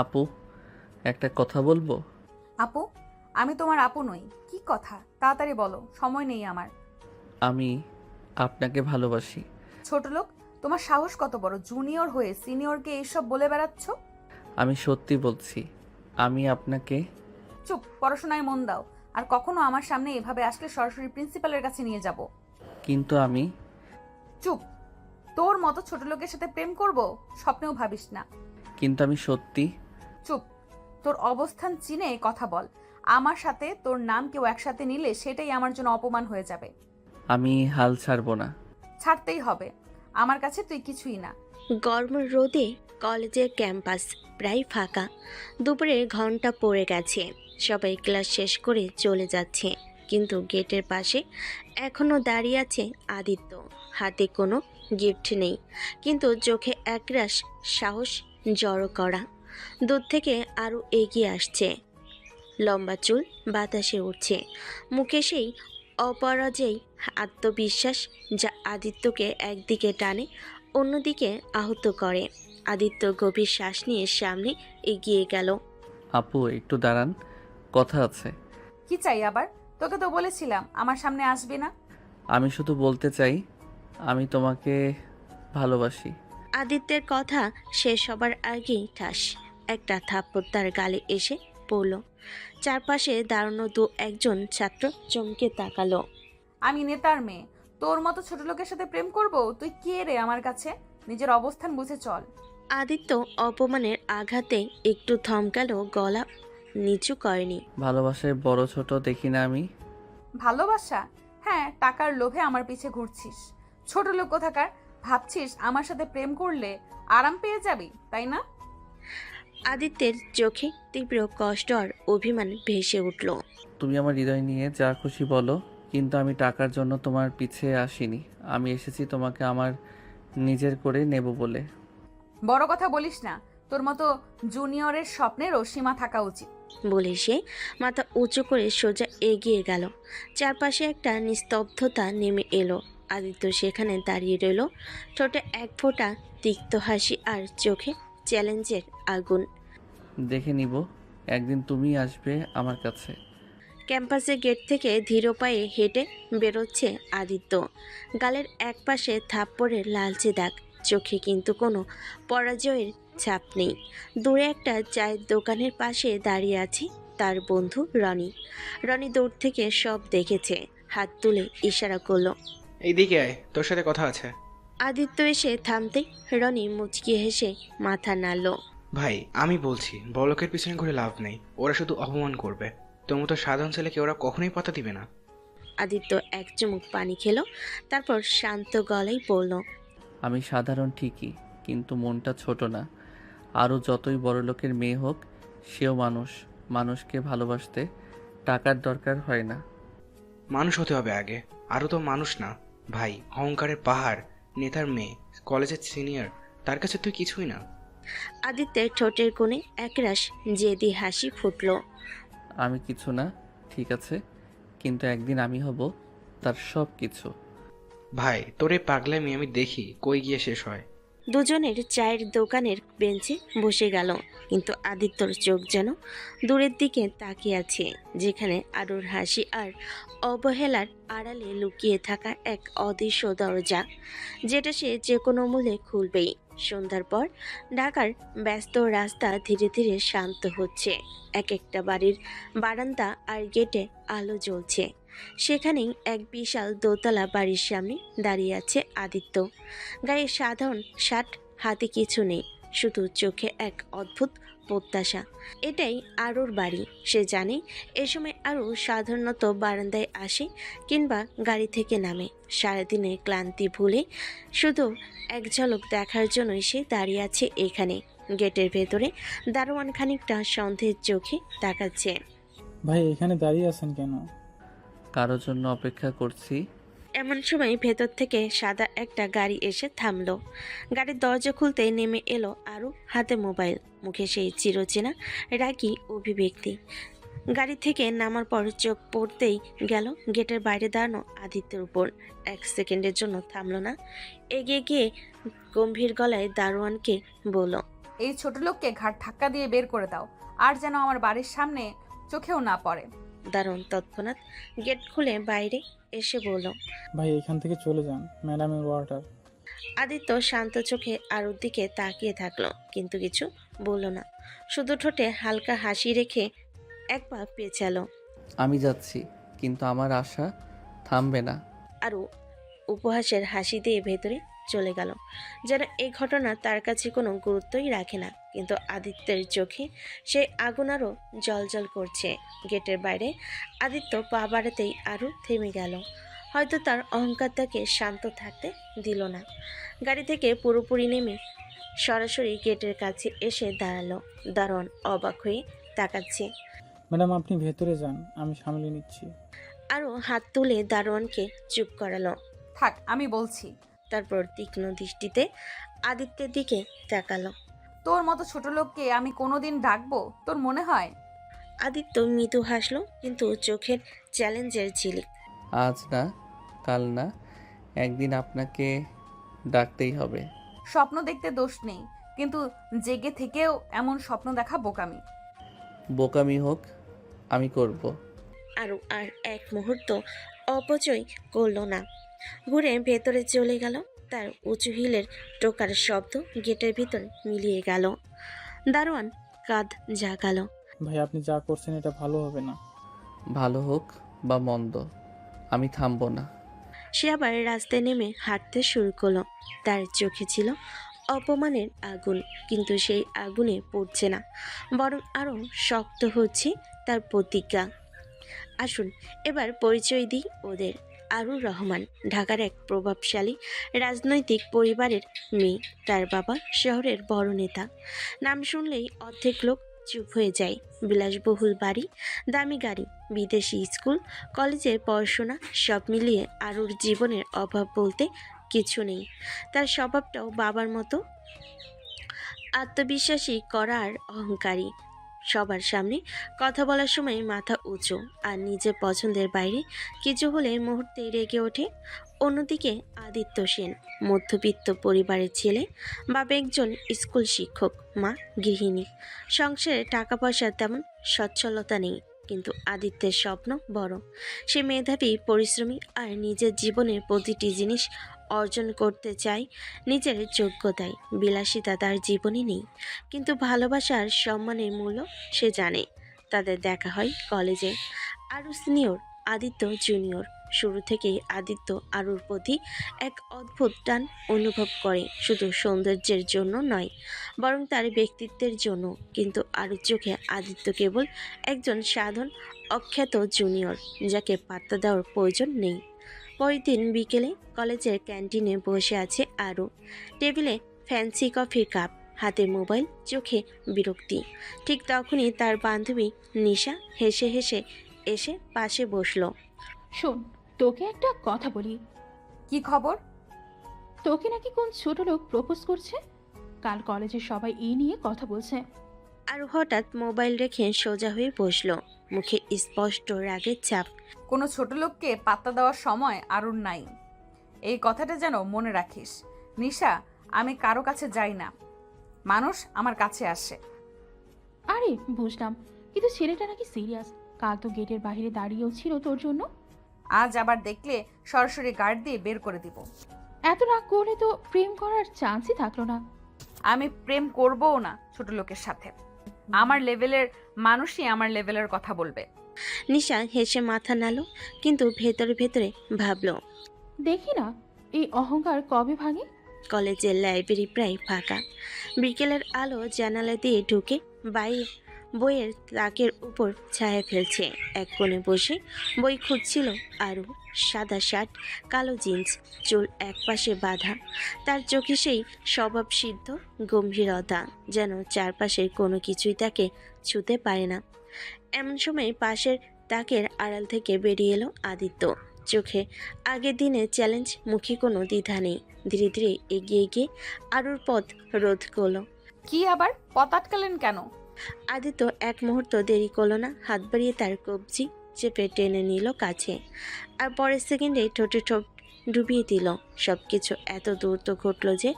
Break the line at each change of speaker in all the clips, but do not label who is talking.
আপু, একটা কথা বলবো?
আপু? আমি তোমার আপু নই। কি কথা, তাড়াতাড়ি বলো, সময় নেই আমার।
আমি আপনাকে ভালোবাসি।
ছোট লোক, তোমার সাহস কত বড়, জুনিয়র হয়ে সিনিয়রকে এইসব বলে বেড়াচ্ছ?
আমি সত্যি বলছি, আমি আপনাকে।
চুপ, পড়াশোনায় মন দাও। আর কখনো আমার সামনে এভাবে আসলে সরাসরি প্রিন্সিপালের কাছে নিয়ে যাব।
কিন্তু আমি।
চুপ। তোর মতো ছোট লোকের সাথে প্রেম করব স্বপ্নেও ভাবিস না।
কিন্তু আমি সত্যি।
চুপ। তোর অবস্থান চিনে কথা বল। আমার সাথে তোর নাম কেউ একসাথে নিলে সেটাই আমার জন্য অপমান হয়ে যাবে।
আমি হাল ছাড়বো না।
ছাড়তেই হবে। আমার কাছে তুই কিছুই না।
গরম রোদে কলেজের ক্যাম্পাস প্রায় ফাঁকা। দুপুরে ঘন্টা পড়ে গেছে, সবাই ক্লাস শেষ করে চলে যাচ্ছে, কিন্তু গেটের পাশে এখনো দাঁড়িয়ে আছে আদিত্য। হাতে কোনো গিফট নেই, কিন্তু চোখে একরাশ সাহস জড়ো করা। দূর থেকে আরও এগিয়ে আসছে, লম্বা চুল বাতাসে উঠছে, মুখে সেই অপরাজেয় আত্মবিশ্বাস যা আদিত্যকে একদিকে টানে, অন্যদিকে আহত করে। আদিত্য গভীর শ্বাস নিয়ে সামনে এগিয়ে গেল।
আপু, একটু দাঁড়ান, কথা আছে।
কি চাই আবার? তোকে তো বলেছিলাম আমার সামনে আসবি না।
আমি শুধু বলতে চাই, আমি তোমাকে ভালোবাসি।
আদিত্যের কথা শেষ হবার আগেই ঠাস একটা থাপ্পড় তার গালে এসে পড়ল। চারপাশে দাঁড়ানো দু একজন ছাত্র চমকে তাকালো।
আমি নেতার মেয়ে, তোর মতো ছোট লোকের সাথে প্রেম করব? তুই কে রে আমার কাছে? নিজের অবস্থান বুঝে চল।
আদিত্য অপমানের আঘাতে একটু থমকালো, গলা নিচু করেনি।
ভালোবাসায় বড় ছোট দেখি না আমি।
ভালোবাসা? হ্যাঁ, টাকার লোভে আমার পিছে ঘুরছিস। ছোট লোক কোথাকার। ভাবছিস আমার সাথে প্রেম করলে আরাম পেয়ে যাবি, তাই না?
আদিত্যের চোখে তীব্র কষ্ট আর অভিমান ভেসে উঠল।
তুমি আমার হৃদয় নিয়ে যা খুশি বলো, কিন্তু আমি টাকার জন্য তোমার পিছে আসিনি। আমি এসেছি তোমাকে আমার নিজের করে নেব বলে।
বড় কথা বলিস না। তোর মতো জুনিয়রের স্বপ্নেরও সীমা থাকা উচিত।
বলে সে মাথা উঁচু করে সোজা এগিয়ে গেল। চারপাশে একটা নিস্তব্ধতা নেমে এলো। আদিত্য সেখানে দাঁড়িয়ে রইল, ঠোঁটে এক ফোঁটা তিক্ত হাসি আর চোখে চ্যালেঞ্জের আগুন।
দেখে নিব, একদিন তুমি আসবে আমার কাছে।
ক্যাম্পাসের গেট থেকে ধীর পায়ে হেঁটে বেরোচ্ছে আদিত্য। গালের একপাশে থাপ্পড়ের লালচে দাগ, চোখে কিন্তু কোনো পরাজয়ের ছাপ নেই। দূরে একটা চায়ের দোকানের পাশে দাঁড়িয়ে আছে তার বন্ধু রনি। রনি দূর থেকে সব দেখেছে, হাত তুলে ইশারা করলো।
এইদিকে আয়, তোর সাথে কথা আছে।
আদিত্য এসে থামতেই রনি মুচকি হেসে মাথা নাড়ল।
ভাই, আমি বলছি বড়লোকের পিছনে ঘুরে লাভ নেই, ওরা শুধু অপমান করবে। তোর মতো সাধারণ ছেলেকে ওরা কখনোই পাত্তা দিবে না।
আদিত্য এক চুমুক পানি খেলো, তারপর শান্ত গলায় বলল।
আমি সাধারণ ঠিকই, কিন্তু মনটা ছোট না। আরও যতই বড় লোকের মেয়ে হোক, সেও মানুষ। মানুষকে ভালোবাসতে টাকার দরকার হয় না।
মানুষ হতে হবে আগে, আরও তো মানুষ না। ভাই, অহংকারের পাহাড়, নেতার মেয়ে, কলেজের সিনিয়র, তার কাছে তুই কিছুই না।
আদিত্যের ঠোঁটের কোণে একরাশ জেদি হাসি ফুটল।
আমি কিছু না, ঠিক আছে, কিন্তু একদিন আমি হব তার সব কিছু।
ভাই, তোর এই পাগলামি আমি দেখি কই গিয়ে শেষ হয়।
দুজনের চায়ের দোকানের বেঞ্চে বসে গেল, কিন্তু আদিত্যর চোখ যেন দূরের দিকে তাকিয়ে আছে, যেখানে আরুর হাসি আর অবহেলার আড়ালে লুকিয়ে থাকা এক অদৃশ্য দরজা, যেটা সে যে কোনো মূল্যে খুলবেই। সন্ধ্যার পর ঢাকার ব্যস্ত রাস্তা ধীরে ধীরে শান্ত হচ্ছে। এক একটা বাড়ির বারান্দা আর গেটে আলো জ্বলছে। সেখানেই এক বিশাল দোতলা বাড়ির সামনে দাঁড়িয়ে আছে আদিত্য। গায়ে সাধারণ শার্ট, হাতে কিছু নেই, শুধু চোখে এক অদ্ভুত প্রত্যাশা। এটাই আরুর বাড়ি। সে জানে এ সময় আরু সাধারণত বারান্দায় আসে কিংবা গাড়ি থেকে নামে, সারাদিনের ক্লান্তি ভুলে শুধু এক ঝলক দেখার জন্যই সে দাঁড়িয়ে আছে এখানে। গেটের ভেতরে দারোয়ান খানিকটা সন্দেহের চোখে তাকাচ্ছে।
ভাই, এখানে দাঁড়িয়ে আছেন কেন?
কারোর জন্য অপেক্ষা করছি।
এমন সময় ভেতর থেকে সাদা একটা গাড়ি এসে থামলো। গাড়ির দরজা খুলতে নেমে এলো আরু, হাতে মোবাইল, মুখে সেই চিরচেনা রাগী অভিব্যক্তি। গাড়ি থেকে নামার পর চোখ পড়তেই গেল গেটের বাইরে দাঁড়ানো আদিত্যের উপর। এক সেকেন্ডের জন্য থামলো না, এগিয়ে গিয়ে গম্ভীর গলায় দারোয়ানকে বলল।
এই ছোট লোককে ঘাট ধাক্কা দিয়ে বের করে দাও, আর যেন আমার বাড়ির সামনে চোখেও না পড়ে।
দারুণ তৎক্ষণাৎ গেট খুলে বাইরে এসে বলল।
ভাই এখান থেকে চলে যান, ম্যাডামের ওয়াটার।
আদিত্য শান্ত চোখে আরুর দিকে তাকিয়ে থাকলো, কিন্তু কিছু বলল না। শুধু ঠোঁটে হালকা হাসি রেখে এক পা পেঁচালো।
আমি যাচ্ছি, কিন্তু আমার আশা থামবে না।
আরু উপহাসের হাসি দিয়ে ভেতরে চলে গেল, যেন এই ঘটনা তার কাছে কোনো গুরুত্বই রাখে না। কিন্তু আদিত্যের চোখে সেই আগুন আরও জ্বলজ্বল করছে। গেটের বাইরে আদিত্য পা বাড়াতেই আরু থেমে গেল। হয়তো তার অহংকার তাকে শান্ত থাকতে দিল না। গাড়ি থেকে পুরোপুরি নেমে সরাসরি গেটের কাছে এসে দাঁড়ালো। দারোয়ান অবাক হয়ে তাকাচ্ছে।
ম্যাডাম আপনি ভেতরে যান, আমি সামলে নিচ্ছি।
আরও হাত তুলে দারোয়ানকে চুপ করালো।
থাক, আমি বলছি।
তারপর তীক্ষ্ণ দৃষ্টিতে আদিত্যের দিকে তাকালো।
তোর মতো ছোট লোককে আমি কোনোদিন ডাকবো, তোর মনে হয়?
আদিত্য মৃদু হাসলো, কিন্তু চোখের চ্যালেঞ্জের ঝিলিক।
আজ না, কাল না, একদিন আপনাকে ডাকতেই হবে।
স্বপ্ন দেখতে দোষ নেই, কিন্তু জেগে থেকেও এমন স্বপ্ন দেখা বোকামি।
বোকামি হোক, আমি করব।
আরও আর এক মুহূর্ত অপচয় করলো না। ঘুরে ভেতরে চলে গেল। তার উঁচু হিলের টোকার শব্দ গেটের ভিতর মিলিয়ে গেল। দারোয়ান কাঁধ জাগালো।
ভাই আপনি যা করছেন এটা ভালো হবে না।
ভালো হোক বা মন্দ, আমি থামবো না।
সে আবার রাস্তায় নেমে হাঁটতে শুরু করলো। তার চোখে ছিল অপমানের আগুন, কিন্তু সেই আগুনে পড়ছে না, বরং আরও শক্ত হচ্ছে তার প্রতিজ্ঞা। আসুন এবার পরিচয় দিই ওদের। আরুর রহমান ঢাকার এক প্রভাবশালী রাজনৈতিক পরিবারের মেয়ে। তার বাবা শহরের বড় নেতা। নাম শুনলেই অর্ধেক লোক চুপ হয়ে যায়। বিলাসবহুল বাড়ি, দামি গাড়ি, বিদেশি স্কুল, কলেজে পড়াশোনা, সব মিলিয়ে আরুর জীবনের অভাব বলতে কিছু নেই। তার স্বভাবটাও বাবার মতো আত্মবিশ্বাসী, করা আর অহংকারী। সবার সামনে কথা বলার সময় মাথা উঁচু, আর নিজের পছন্দের বাইরে কিছু হলে মুহূর্তে রেগে ওঠে। অন্যদিকে আদিত্য সেন মধ্যবিত্ত পরিবারের ছেলে। বাবা একজন স্কুল শিক্ষক, মা গৃহিণী। সংসারে টাকা পয়সার তেমন সচ্ছলতা নেই, কিন্তু আদিত্যের স্বপ্ন বড়। সে মেধাবী, পরিশ্রমী, আর নিজের জীবনের প্রতিটি জিনিস অর্জন করতে চায় নিজের যোগ্যতায়। বিলাসিতা তার জীবনে নেই, কিন্তু ভালোবাসা আর সম্মানের মূল্য সে জানে। তাদের দেখা হয় কলেজে। আরু সিনিয়র, আদিত্য জুনিয়র। শুরু থেকেই আদিত্য আরুর প্রতি এক অদ্ভুত টান অনুভব করে, শুধু সৌন্দর্যের জন্য নয়, বরং তার ব্যক্তিত্বের জন্য। কিন্তু আরুর চোখে আদিত্য কেবল একজন সাধারণ অখ্যাত জুনিয়র, যাকে পাত্তা দেওয়ার প্রয়োজন নেই। পরের দিন বিকেলে কলেজের ক্যান্টিনে বসে আছে আরু। টেবিলে ফ্যান্সি কফির কাপ, হাতে মোবাইল, চোখে বিরক্তি। ঠিক তখনই তার বান্ধবী নিশা হেসে হেসে এসে পাশে বসলো।
শোন, তোকে একটা কথা বলি।
কি খবর?
তোকে নাকি কোন ছোট লোক প্রপোজ করছে। কাল কলেজে সবাই এই নিয়ে কথা বলছে।
আর হঠাৎ মোবাইল রেখে সোজা হয়ে বসলো, মুখে স্পষ্ট রাগের ছাপ।
কোনো ছোট লোককে পাত্তা দেওয়ার সময় আরুর নাই, এই কথাটা যেন মনে রাখিস। নিশা, আমি কারো কাছে যাই না, মানুষ আমার কাছে আসে।
আরে বুঝলাম, কিন্তু ছেলেটা নাকি সিরিয়াস। কাল তো গেটের বাইরে দাঁড়িয়েও ছিল তোর জন্য।
আজ আবার দেখলে সরাসরি গার্ড দিয়ে বের করে দিব।
এত রাগ করলে তো প্রেম করার চান্সই থাকলো না।
আমি প্রেম করবও না ছোট লোকের সাথে। আমার লেভেলের মানুষই আমার লেভেলের কথা বলবে।
নিশা হেসে মাথা নাড়ল, কিন্তু ভেতরে ভেতরে ভাবল,
দেখি না এই অহংকার কবে ভাঙে।
কলেজের লাইব্রেরি প্রায় ফাঁকা। বিকেলের আলো জানালা দিয়ে ঢুকে বাইরে বইয়ের তাকের উপর ছায়া ফেলছে। এক কোণে বসে বই খুঁজছিল আরু। সাদা শার্ট, কালো জিন্স, চুল একপাশে বাঁধা। তার চোখে সেই স্বভাবসিদ্ধ গম্ভীরতা, যেন চারপাশের কোনো কিছুই তাকে ছুঁতে পারে না। এমন সময় পাশের তাকের আড়াল থেকে বেরিয়ে এলো আদিত্য। চোখে আগের দিনের চ্যালেঞ্জ, মুখে কোনো দ্বিধা নেই। ধীরে ধীরে এগিয়ে গিয়ে আরুর পথ রোধ করলো।
কি আবার পথ আটকালেন কেন?
আদিত্য এক মুহূর্ত দেরি করলো না, হাত বাড়িয়ে তার কবজি চেপে টেনে নিল কাছে। আর পরের সেকেন্ডে ঠোঁটে ঠোঁট ডুবিয়ে দিল। সবকিছু এত দ্রুত ঘটল যে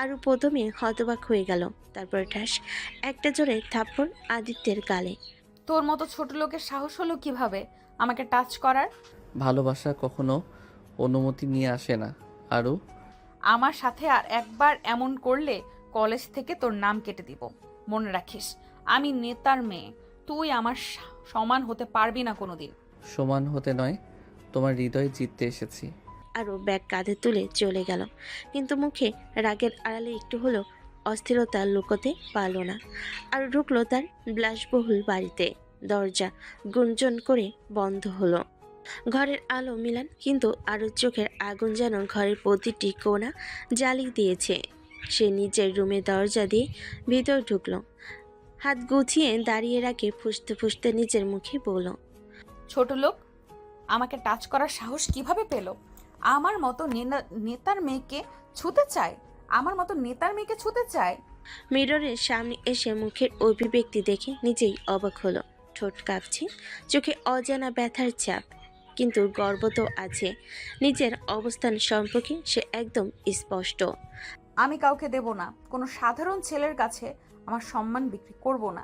আরও প্রথমে হতবাক হয়ে গেল, তারপর ঠাস একটা জোরে থাপ্পড় আদিত্যের গালে।
তোর মতো ছোট লোকের সাহস হলো কিভাবে আমাকে টাচ করার?
ভালোবাসা কখনো অনুমতি নিয়ে আসে না আরু।
আমার সাথে আর একবার এমন করলে কলেজ থেকে তোর নাম কেটে দিব। মনে রাখিস, আমি নেতার মেয়ে, তুই আমার সমান হতে পারবি না কোনোদিন।
সমান হতে নয়, তোমার হৃদয় জিততে এসেছি।
আরও ব্যাগ কাঁধে তুলে চলে গেল, কিন্তু মুখে রাগের আড়ালে একটু হলেও অস্থিরতা লুকোতে পারল না। আর ঢুকলো তার বিলাসবহুল বাড়িতে। দরজা গুঞ্জন করে বন্ধ হলো। ঘরের আলো মিলান, কিন্তু আরও চোখের আগুন যেন ঘরের প্রতিটি কোণা জ্বালিয়ে দিয়েছে। সে নিজের রুমে দরজা দিয়ে ভিতর ঢুকলো, হাত গুছিয়ে দাঁড়িয়ে রাখে, ফুঁসতে ফুঁসতে নিজের মুখে বলল,
ছোট লোক আমাকে টাচ করার সাহস কিভাবে পেল? আমার মতো নেতার মেয়েকে ছুতে চায়? আমার মতো নেতার মেয়েকে ছুতে চায়?
মিররের সামনে এসে মুখের অভিব্যক্তি দেখে নিজেই অবাক হলো। ঠোঁট কাঁপছে, চোখে অজানা ব্যথার চাপ, কিন্তু গর্ব তো আছে। নিজের অবস্থান সম্পর্কে সে একদম স্পষ্ট।
আমি কাউকে দেব না, কোনো সাধারণ ছেলের কাছে আমার সম্মান বিক্রি করব না।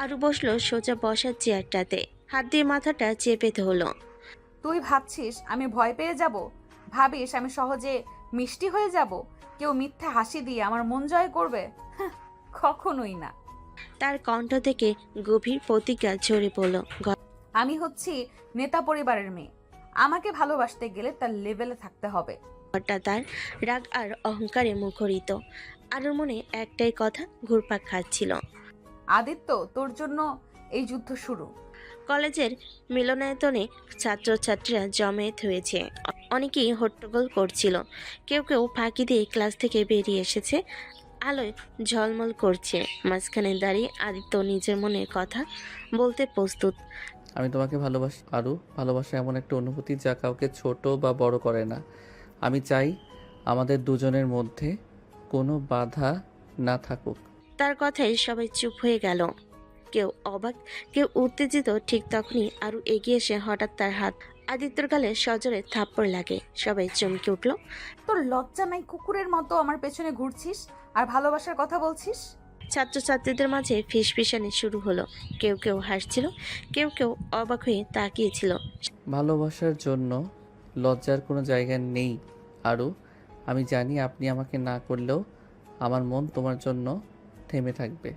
আরও বসলো সোজা বসার চেয়ারটাতে, হাত দিয়ে মাথাটা চেপে ধরল।
তুই ভাবছিস আমি ভয় পেয়ে যাব? ভাবিস আমি সহজে মিষ্টি হয়ে যাব? কেউ মিথ্যা হাসি দিয়ে আমার মন জয় করবে? হাহ, কখনোই না।
তার কণ্ঠ থেকে গভীর প্রতিজ্ঞা ঝরে পড়ল।
আমি হচ্ছি নেতা পরিবারের মেয়ে। আমাকে ভালোবাসতে গেলে তার লেভেলে থাকতে হবে।
ঘরটা তার রাগ আর অহংকারে মুখরিত। আরও মনে একটাই কথা ঘুরপাক খাচ্ছিল।
আদিত্য, তোর জন্য এই যুদ্ধ শুরু।
কলেজের মিলনায়তনে ছাত্রছাত্রীরা জমায়েত হয়েছে। অনেকেই হট্টগোল করছিল, কেউ কেউ ফাঁকি দিয়ে ক্লাস থেকে বেরিয়ে এসেছে। আলোয় ঝলমল করছে। মাঝখানে দাঁড়িয়ে আদিত্য নিজের মনের কথা বলতে প্রস্তুত।
আমি তোমাকে ভালোবাসি আরু। ভালোবাসা এমন একটা অনুভূতি যা কাউকে ছোট বা বড় করে না। আমি চাই আমাদের দুজনের মধ্যে কোনো বাধা না থাকুক।
তার কথায় সবাই চুপ হয়ে গেল, কেউ অবাক, কেউ উত্তেজিত। ঠিক তখনই আরও এগিয়ে এসে হঠাৎ তার হাত আদিত্যর গালে সজোরে থাপ্পড় লাগে। সবাই চমকে উঠল।
তোর লজ্জা নাই? কুকুরের মতো আমার পেছনে ঘুরছিস আর ভালোবাসার কথা বলছিস?
ছাত্রছাত্রীদের মাঝে ফিসফিসানি শুরু হলো। কেউ কেউ হাসছিল, কেউ কেউ অবাক হয়ে তাকিয়েছিল।
ভালোবাসার জন্য লজ্জার কোনো জায়গা নেই আরু। আমি জানি আপনি আমাকে না করলেও আমার মন তোমার জন্য থেমে থাকবে।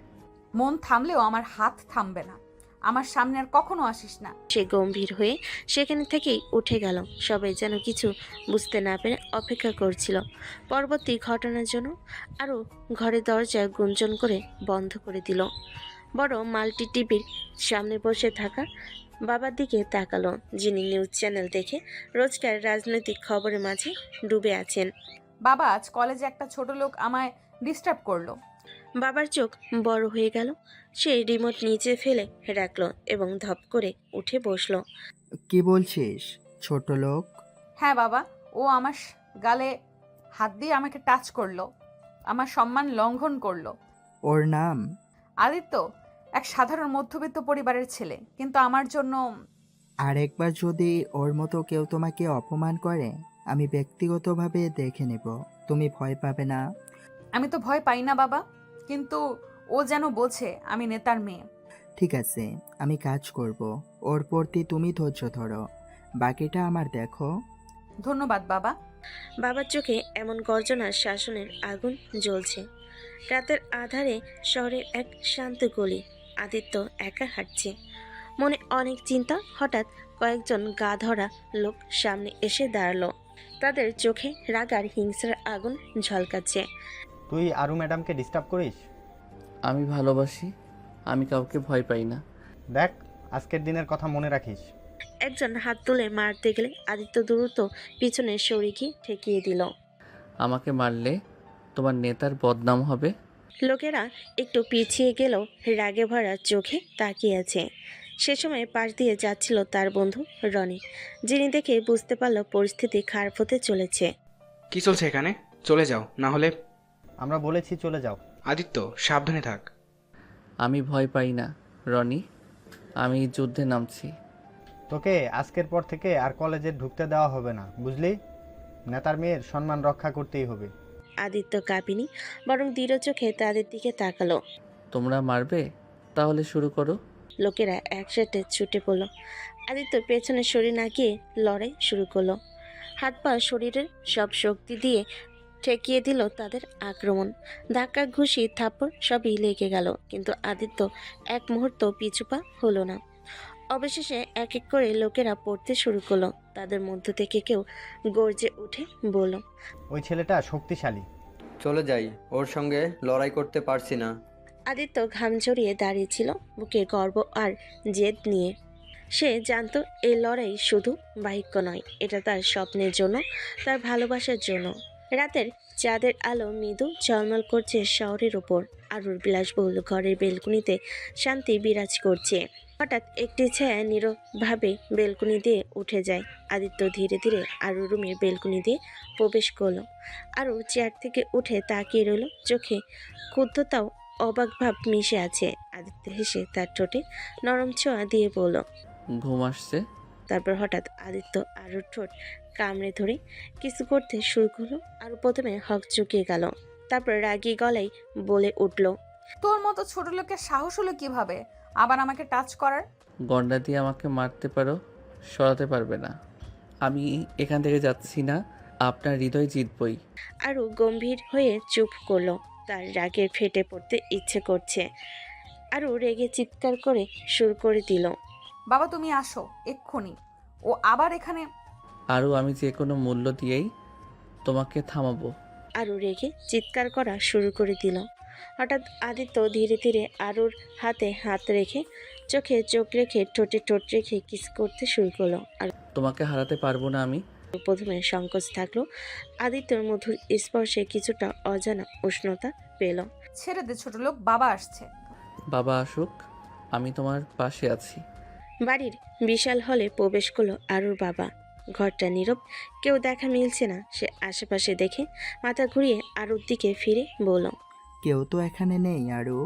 মন থামলেও আমার হাত থামবে না। আমার সামনে আর কখনো আসিস না।
সে গম্ভীর হয়ে সেখানে থেকেই উঠে গেল। সবাই যেন কিছু বুঝতে না পেরে অপেক্ষা করছিল পরবর্তী ঘটনার জন্য। আরও ঘরের দরজা গুঞ্জন করে বন্ধ করে দিল। বড় মাল্টি টিভির সামনে বসে থাকা বাবার দিকে তাকালো, যিনি নিউজ চ্যানেল দেখে রোজকার রাজনৈতিক খবরের মাঝে ডুবে আছেন।
বাবা, আজ কলেজে একটা ছোট লোক আমায় ডিস্টার্ব করলো।
বাবার চোখ বড় হয়ে গেল। সে রিমোট নিচে ফেলে রাখলো এবং ধপ করে উঠে বসলো।
কি বলছিস ছোট লোক?
হ্যাঁ বাবা, ও আমার গালে হাত দিয়ে আমাকে টাচ করলো, আমার সম্মান লঙ্ঘন করলো।
ওর নাম?
আদিত্য এক সাধারণ মধ্যবিত্ত পরিবারের ছেলে, কিন্তু আমার জন্য।
আরেকবার যদি ওর মতো কেউ তোমাকে অপমান করে আমি ব্যক্তিগতভাবে দেখে নেব। তুমি ভয় পাবে না?
আমি তো ভয় পাই না বাবা, কিন্তু ও যেন বোঝে আমি নেতার মেয়ে।
ঠিক আছে, আমি কাজ করব। ওর প্রতি তুমি ধৈর্য ধরো, বাকিটা আমার দেখো।
ধন্যবাদ বাবা।
বাবার চোখে এমন গর্জনার শাসনের আগুন জ্বলছে। রাতের আধারে শহরের এক শান্ত গলি। আদিত্য একা হাঁটছে, মনে অনেক চিন্তা। হঠাৎ কয়েকজন গা ধরা লোক সামনে এসে দাঁড়ালো। তাদের চোখে রাগ আর হিংসার আগুন ঝলকাচ্ছে।
তুই আরু ম্যাডামকে ডিস্টার্ব করিস?
আমি ভালোবাসি, আমি কাউকে ভয় পাই না।
দেখ, আজকের দিনের কথা মনে রাখিস।
একজন হাত তুলে মারতে গেলে আদিত্য দ্রুত পিছনে সরে গিয়ে ঠেকিয়ে দিল।
আমাকে মারলে তোমার নেতার বদনাম হবে।
লোকেরা একটু পিছিয়ে গেলেও রাগে ভরা চোখে তাকিয়ে আছে। সে সময় পাশ দিয়ে যাচ্ছিল তার বন্ধু রনি, যিনি দেখে বুঝতে পারল পরিস্থিতি খারাপ হতে চলেছে।
কি চলছে এখানে? চলে যাও, না হলে।
আমরা বলেছি চলে যাও।
আদিত্য, সাবধানে থাক।
আমি ভয় পাই না রনি, আমি যুদ্ধে নামছি।
তোকে আজকের পর থেকে আর কলেজে ঢুকতে দেওয়া হবে না, বুঝলি? নেতার মেয়ের সম্মান রক্ষা করতেই হবে।
আদিত্য কাঁপিনি বরং দৃঢ় চোখে তাদের দিকে তাকালো।
তোমরা মারবে? তাহলে শুরু করো।
লোকেরা একসাথে ছুটে পড়ল। আদিত্য পেছনে সরে না গিয়ে লড়াই শুরু করলো। হাত পা শরীরের সব শক্তি দিয়ে ঠেকিয়ে দিল তাদের আক্রমণ। ধাক্কা, ঘুষি, থাপ্পড় সবই লেগে গেল, কিন্তু আদিত্য এক মুহূর্ত পিছুপা হলো না। অবশেষে এক এক করে লোকেরা পড়তে শুরু করলো। তাদের মধ্য থেকে কেউ গর্জে উঠে বলল,
ওই ছেলেটা শক্তিশালী।
চলে যাই, ওর সঙ্গে লড়াই করতে পারছি না।
আদিত্য ঘাম ঝরিয়ে দাঁড়িয়েছিল, বুকে গর্ব আর জেদ নিয়ে। সে জানতো এই লড়াই শুধু বাহিক্য নয়, এটা তার স্বপ্নের জন্য, তার ভালোবাসার জন্য। রাতের চাঁদের আলো মৃদু ঝলমল করছে শহরের ওপর। আরুর বিলাসবহুল ঘরের বেলকুনিতে শান্তি বিরাজ করছে। হঠাৎ একটি ছায়া নীরবভাবে বেলকুনি দিয়ে উঠে যায়। আদিত্য ধীরে ধীরে আরুর রুমের বেলকুনি দিয়ে প্রবেশ করলো। আরু চেয়ার থেকে উঠে তাকিয়ে রইল, চোখে ক্ষুব্ধতাও অবাক ভাব মিশে আছে। আদিত্য হেসে তার ঠোঁটে নরম ছোঁয়া দিয়ে বলল।
ঘুম আসছে?
তারপর হঠাৎ আদিত্য আরুর ঠোঁট কামড়ে ধরে কিছু করতে শুরু করলো। আরু প্রথমে হক চুকিয়ে গেল, তারপর রাগী গলায় বলে উঠল,
তোর মতো ছোট লোকের সাহস হলো কিভাবে আবার আমাকে টাচ করার?
গন্ডা দিয়ে আমাকে মারতে পারো, সরাতে পারবে না। আমি এখান থেকে যাচ্ছি না, আপনার হৃদয় জিতবই।
আরু গম্ভীর হয়ে চুপ করলো। তার রাগের ফেটে পড়তে ইচ্ছে করছে। আরু রেগে চিৎকার করে শুরু করে দিল,
বাবা তুমি আসো এক্ষুনি, ও আবার এখানে।
আরও আমি যে কোনো মূল্য দিয়েই তোমাকে থামাবো।
আরু রেগে চিৎকার করা শুরু করে দিল। হঠাৎ আদিত্য ধীরে ধীরে আরুর হাতে হাত রেখে, চোখে চোখ রেখে, ঠোঁটে ঠোঁট রেখে কিস করতে শুরু করলো। আর
তোমাকে হারাতে পারবো না আমি।
প্রথমে সংকোচ থাকলো, আদিত্যর মধুর স্পর্শে কিছুটা অজানা উষ্ণতা পেল।
ছেড়ে দে ছোট লোক, বাবা আসছে।
বাবা আসুক, আমি তোমার পাশে আছি।
বাড়ির বিশাল হলে প্রবেশ করলো আরুর বাবা। ঘরটা নীরব, কেউ দেখা মিলছে না। সে আশেপাশে দেখে মাথা ঘুরিয়ে আরুর দিকে ফিরে বলল,
কেউ তো এখানে নেই আরু।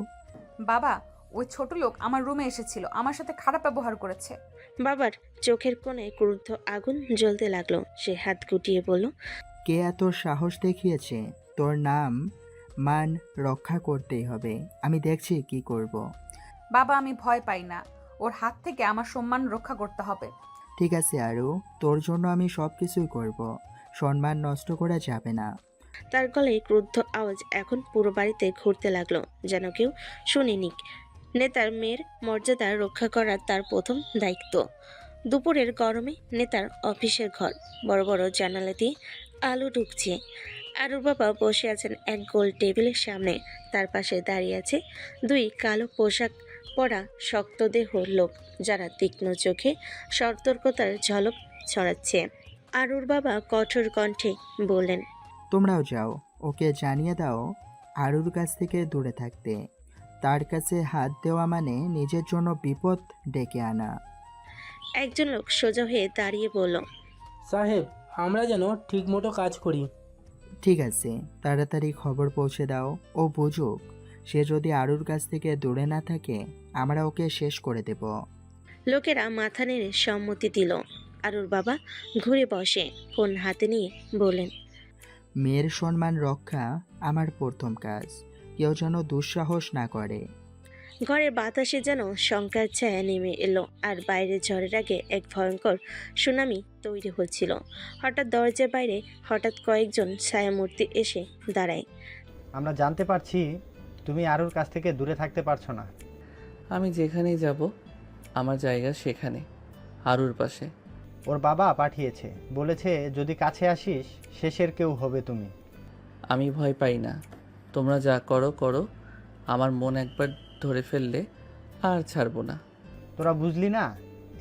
বাবা ওই ছোট লোক আমার রুমে এসেছিল, আমার সাথে খারাপ ব্যবহার করেছে।
বাবার চোখের কোণে ক্রুদ্ধ আগুন জ্বলতে লাগলো। সে হাত গুটিয়ে বলল,
কে এত সাহস দেখিয়েছে? তোর নাম মান রক্ষা করতেই হবে, আমি দেখছি কি করব।
বাবা আমি ভয় পাই না, ওর হাত থেকে আমার সম্মান রক্ষা করতে হবে।
ঠিক আছে আরু, তোর জন্য আমি সব কিছুই করব, সম্মান নষ্ট করা যাবে না।
তার গলায় ক্রুদ্ধ আওয়াজ এখন পুরো বাড়িতে ঘুরতে লাগলো, যেন কেউ শুনিনি। নেতার মেয়ের মর্যাদা রক্ষা করা তার প্রথম দায়িত্ব। দুপুরের গরমে নেতার অফিসের ঘর, বড় বড় জানালা দিয়ে আলো ঢুকছে। আরুর বাবা বসে আছেন এক গোল টেবিলের সামনে। তার পাশে দাঁড়িয়ে আছে দুই কালো পোশাক পরা শক্তদেহ লোক, যারা তীক্ষ্ণ চোখে সতর্কতার ঝলক ছড়াচ্ছে। আরুর বাবা কঠোর কণ্ঠে বললেন,
তোমরাও যাও, ওকে জানিয়ে দাও আরুর কাছ থেকে দূরে থাকতে। তার কাছে হাত দেওয়া মানে নিজের জন্য বিপদ ডেকে আনা।
একজন লোক সোজা হয়ে দাঁড়িয়ে বলল,
সাহেব, আমরা যেন ঠিকমতো কাজ করি।
ঠিক আছে, তাড়াতাড়ি খবর পৌঁছে দাও, ও বুঝুক। সে যদি আরুর কাছ থেকে দূরে না থাকে, আমরা ওকে শেষ করে দেব।
লোকেরা মাথা নেড়ে সম্মতি দিল। আরুর বাবা ঘুরে বসে ফোন হাতে নিয়ে বললেন,
মেয়ের সম্মান রক্ষা আমার প্রথম কাজ, কেউ যেন দুঃসাহস না করে।
ঘরের বাতাসে যেন শঙ্কার ছায়া নেমে এলো, আর বাইরে ঝড়ের আগে এক ভয়ঙ্কর সুনামি তৈরি হচ্ছিল। হঠাৎ দরজার বাইরে হঠাৎ কয়েকজন ছায়ামূর্তি এসে দাঁড়ায়।
আমরা জানতে পারছি তুমি আরুর কাছ থেকে দূরে থাকতে পারছো না।
আমি যেখানেই যাব আমার জায়গা সেখানে, আরুর পাশে।
ওর বাবা পাঠিয়েছে, বলেছে যদি কাছে আসিস শেষের কেউ হবে তুমি।
আমি ভয় পাই না, তোমরা যা করো করো, আমার মন একবার ধরে ফেললে আর ছাড়বো না।
তোরা বুঝলি না,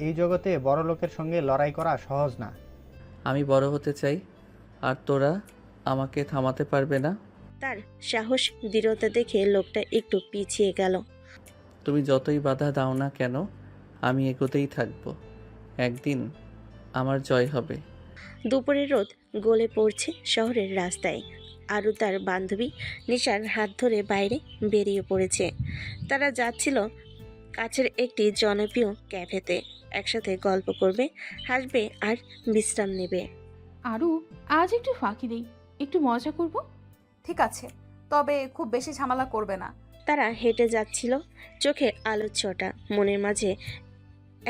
এই জগতে বড় লোকের সঙ্গে লড়াই করা সহজ না।
আমি বড় হতে চাই, আর তোরা আমাকে থামাতে পারবে না।
তার সাহস দৃঢ়তা দেখে লোকটা একটু পিছিয়ে গেল।
তুমি যতই বাধা দাও না কেন, আমি এগোতেই থাকবো। একদিন আমার জয় হবে।
দুপুরের রোদ গলে পড়ছে শহরের রাস্তায়। আরু তার বান্ধবী নিশার হাত ধরে বাইরে বেরিয়ে পড়েছে। তারা যাচ্ছিল কাছের একটি জনপ্রিয় ক্যাফেতে। একসাথে গল্প করবে, হাসবে আর বিশ্রাম নেবে।
আরু, আজ একটু ফাঁকি দেই, একটু মজা করব।
ঠিক আছে, তবে খুব বেশি ঝামেলা করবে না।
তারা হেঁটে যাচ্ছিল, চোখে আলোর ছটা, মনের মাঝে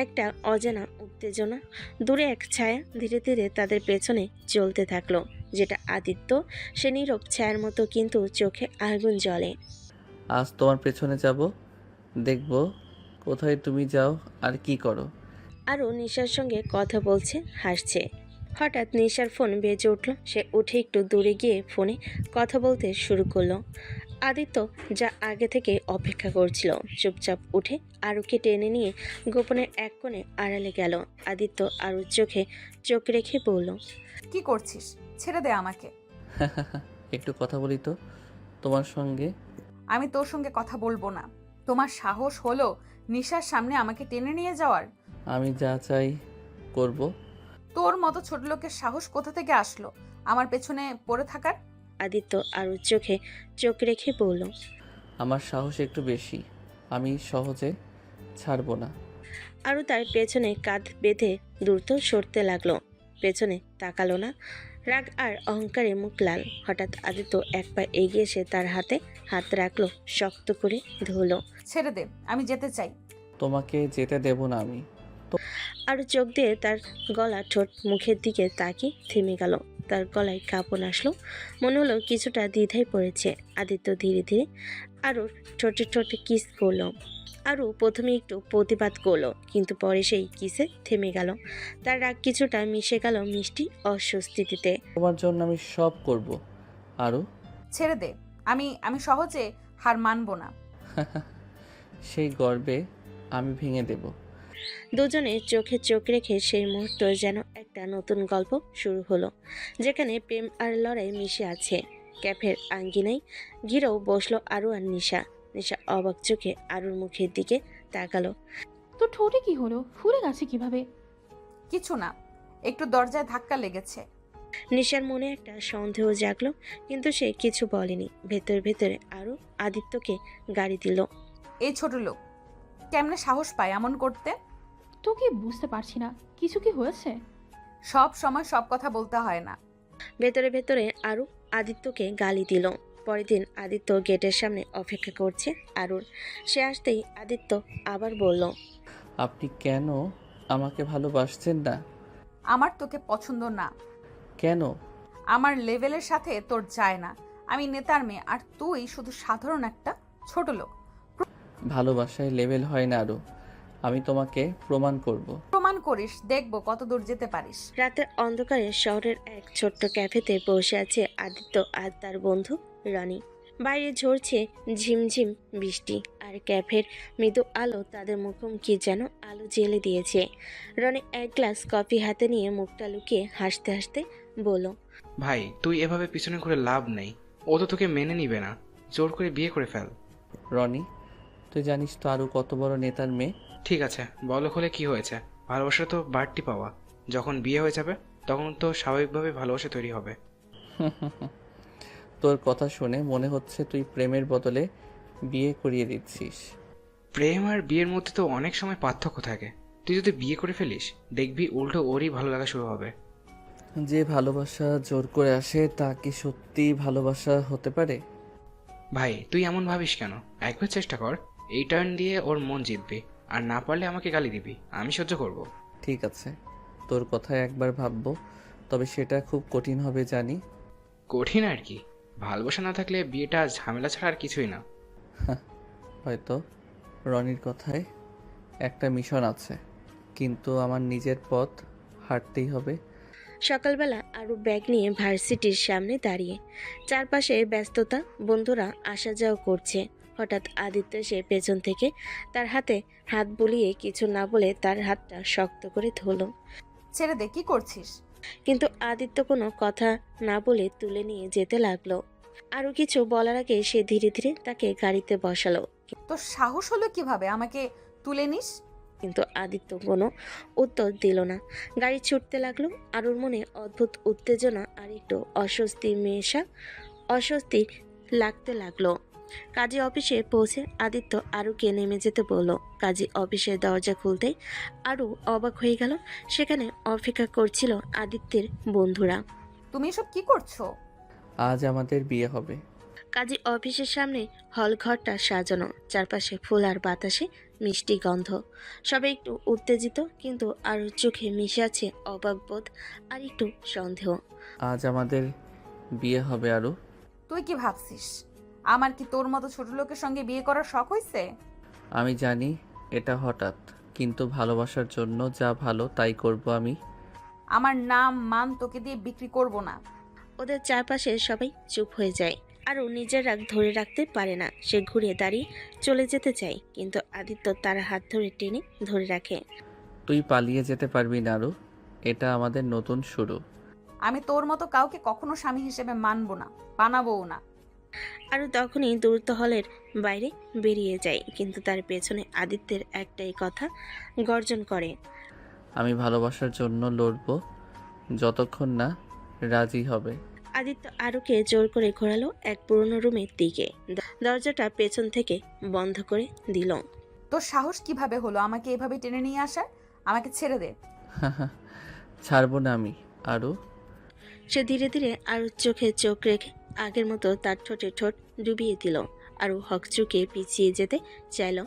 একটা অজানা উত্তেজনা। দূরে এক ছায়া ধীরে ধীরে তাদের পেছনে চলতে থাকলো, যেটা আদিত্য। সে নীরব ছায়ার মতো, কিন্তু চোখে আগুন জ্বলে।
আজ তোমার পেছনে যাব, দেখব কোথায় তুমি যাও আর কি করো।
আরও নিশার সঙ্গে কথা বলছে, হাসছে। হঠাৎ নিশার ফোন বেজে উঠল। সে উঠে একটু দূরে গিয়ে ফোনে কথা বলতে শুরু করলো। আদিত্য যা আগে থেকে অপেক্ষা করছিল, চুপচাপ উঠে আরুকে টেনে নিয়ে গোপনের এক কোণে আড়ালে গেল। আদিত্য আরুর চোখে চোখ রেখে বলল,
কি করছিস? ছেড়ে দে আমাকে।
একটু কথা বলি তো তোমার সঙ্গে।
আমি তোর সঙ্গে কথা বলবো না। তোমার সাহস হলো নিশার সামনে আমাকে টেনে নিয়ে যাওয়ার?
আমি যা চাই করব।
তোর মতো ছোট লোকের সাহস কোথা থেকে আসলো আমার পেছনে পড়ে থাকার?
আদিত্য আরুর চোখে চোখ রেখে বলল,
আমার সাহস একটু বেশি, আমি সহজে ছাড়বো না।
আরু তার পেছনে কাঁধ বেঁধে দ্রুত সরতে লাগলো। পেছনে তাকালো না। রাগ আর অহংকারে মুখ লাল। হঠাৎ আদিত্য এক পা এগিয়ে এসে তার হাতে হাত রাখলো, শক্ত করে ধরলো।
ছেড়ে দে, আমি যেতে চাই।
তোমাকে যেতে দেব না আমি।
আরু চোখ দিয়ে তার গলা, ঠোঁট, মুখের দিকে তাকিয়ে থেমে গেল। তার গলায় কাঁপন আসলো, মনে হলো কিছুটা দ্বিধায় পড়েছে। আদিত্য ধীরে ধীরে আরুর ঠোঁটে ঠোঁটে কিস করলো। আরু প্রথমে একটু প্রতিবাদ করলো, কিন্তু পরে সেই কিসে থেমে গেল। তার রাগ কিছুটা মিশে গেল মিষ্টি অস্বস্তিতে।
তোমার জন্য আমি সব করব। আরও
ছেড়ে দে, আমি সহজে হার মানবো না।
সেই গর্বে আমি ভেঙে দেব।
দুজনে চোখে চোখ রেখে সেই মুহূর্ত যেন একটা নতুন গল্প শুরু হলো, যেখানে প্রেম আর লড়াই মিশে আছে। ক্যাফের আঙ্গিনায় ঘিরেও বসলো আরু আর নিশা। নিশা অবাক চোখে আরুর মুখের দিকে তাকালো।
তোর ঠোঁটে কি হলো? ফুলে গেছে কিভাবে?
কিছু না, একটু দরজায় ধাক্কা লেগেছে।
নিশার মনে একটা সন্দেহ জাগলো, কিন্তু সে কিছু বলেনি। ভেতরে ভেতরে আরু আদিত্যকে গাড়ি দিল।
এই ছোট লোক কেমনে সাহস পায় এমন করতে?
তোকে বুঝতে পারছি না, কিছু কি হয়েছে?
সব সময় সব কথা বলতে হয় না।
ভেতরে ভেতরে আরু আদিত্যকে গালি দিল। পরের দিন আদিত্য গেটের সামনে অপেক্ষা করছে আরুর। সে আসতেই আদিত্য আবার বলল,
আপনি কেন আমাকে ভালোবাসছেন না?
আমার তোকে পছন্দ না।
কেন?
আমার লেভেলের সাথে তোর যায় না। আমি নেতার মেয়ে, আর তুই শুধু সাধারণ একটা ছোট লোক।
ভালোবাসায় লেভেল হয় না আরও, আমি তোমাকে প্রমাণ করব।
প্রমাণ করিস, দেখবো কত দূর যেতে পারিস।
রাতের অন্ধকারে শহরের এক ছোট্ট ক্যাফেতে বসে আছে আদিত্য আর তার বন্ধু রনি। বাইরে ঝরছে ঝিমঝিম বৃষ্টি, আর ক্যাফের মৃদু আলো তাদের মুখোমুখি যেন আলো জ্বেলে দিয়েছে। রনি এক গ্লাস কফি হাতে নিয়ে মুখটা লুকিয়ে হাসতে হাসতে বলল,
ভাই তুই এভাবে পিছনে ঘুরে লাভ নেই, ও তো তোকে মেনে নিবে না, জোর করে বিয়ে করে ফেল।
রনি, তুই জানিস তো আরও কত বড় নেতার মেয়ে।
ঠিক আছে, বলো হলে কি হয়েছে, ভালোবাসা তো বাড়তি পাওয়া। যখন বিয়ে হয়ে যাবে তখন তো স্বাভাবিকভাবে ভালোবাসা তৈরি হবে।
তোর কথা শুনে মনে হচ্ছে তুই প্রেমের বদলে বিয়ে করিয়ে দিচ্ছিস।
প্রেম আর বিয়ের মধ্যে তো অনেক সময় পার্থক্য থাকে। তুই যদি বিয়ে করে ফেলিস, দেখবি উল্টো ওরই ভালো লাগা শুরু হবে।
যে ভালোবাসা জোর করে আসে তা কি সত্যি ভালোবাসা হতে পারে?
ভাই তুই এমন ভাবিস কেন? একবার চেষ্টা কর, এই টার্ন দিয়ে ওর মন জিতবি, আর না পারলে আমাকে গালি দিবি, আমি সহ্য করব।
ঠিক আছে, তোর কথায় একবার ভাববো, তবে সেটা খুব কঠিন হবে জানি।
কঠিন আর কি, ভালোবাসা না থাকলে বিয়েটা ঝামেলা ছাড়া আর কিছুই না।
হয়তো রনির কথায় একটা মিশন আছে, কিন্তু আমার নিজের পথ হাঁটতেই হবে।
সকালবেলা আরু ব্যাগ নিয়ে ভার্সিটির সামনে দাঁড়িয়ে। চারপাশে ব্যস্ততা, বন্ধুরা আসা যাওয়া করছে। হঠাৎ আদিত্য এসে পেছন থেকে তার হাতে হাত বুলিয়ে কিছু না বলে তার হাতটা শক্ত করে ধরল।
ছেড়ে দে, কি করছিস?
কিন্তু আদিত্য কোনো কথা না বলে তুলে নিয়ে যেতে লাগলো। আরও কিছু বলার আগে সে ধীরে ধীরে তাকে গাড়িতে বসালো।
তোর সাহস হলো কিভাবে আমাকে তুলে নিস?
কিন্তু আদিত্য কোনো উত্তর দিল না। গাড়ি ছুটতে লাগলো। আরুর মনে অদ্ভুত উত্তেজনা আর একটু অস্বস্তি লাগতে লাগলো। কাজী অফিসে পৌঁছে আদিত্য আরুকে নেমে যেতে বলল। কাজী অফিসের দরজা খুলতেই আরু অবাক হয়ে গেল। সেখানে অপেক্ষা করছিল আদিত্যের বন্ধুরা।
তুমি এসব কি করছো?
আজ আমাদের বিয়ে হবে।
কাজী অফিসের সামনে হল ঘরটা সাজানো, চারপাশে ফুল আর বাতাসে মিষ্টি গন্ধ। সবাই একটু উত্তেজিত, কিন্তু আরুর চোখে মিশে আছে অবাক বোধ আর একটু সন্দেহ।
আজ আমাদের বিয়ে হবে আরু।
তুই কি ভাবছিস আমার কি তোর মতো ছোট লোকের সঙ্গে বিয়ে করার শখ হয়েছে?
আমি জানি এটা হঠাৎ, কিন্তু ভালোবাসার জন্য যা ভালো তাই করব আমি।
আমার নাম মান তোকে দিয়ে বিক্রি করব না।
ওদের চারপাশে সবাই চুপ হয়ে যায়। আরও নিজের রাগ ধরে রাখতে পারে না। সে ঘুরে দাঁড়িয়ে চলে যেতে চায়, কিন্তু আদিত্য তার হাত ধরে টেনে ধরে রাখে।
তুই পালিয়ে যেতে পারবি না আরু, এটা আমাদের নতুন শুরু।
আমি তোর মতো কাউকে কখনো স্বামী হিসেবে মানবো না, বানাবোও না।
আরও তখনই দূরত্ব হলের বাইরে বেরিয়ে যায়, কিন্তু তার পেছনে আদিত্যের একটাই কথা গর্জন করে।
আমি ভালোবাসার জন্য লড়ব যতক্ষণ না রাজি হবে।
আদিত্য আরুকে জোর করে ঘোরালো এক পুরনো রুমের দিকে। দরজাটা পেছন থেকে বন্ধ করে দিল।
তোর সাহস কিভাবে হলো আমাকে এভাবে টেনে নিয়ে আসার? আমাকে ছেড়ে দে।
ছাড়বো না আমি আরু।
সে ধীরে ধীরে আরুর চোখে চোখ রেখে আগের মতো তার ঠোঁটে ঠোঁট ডুবিয়ে দিল। আরু হকচুকে পিছিয়ে যেতে চাইল,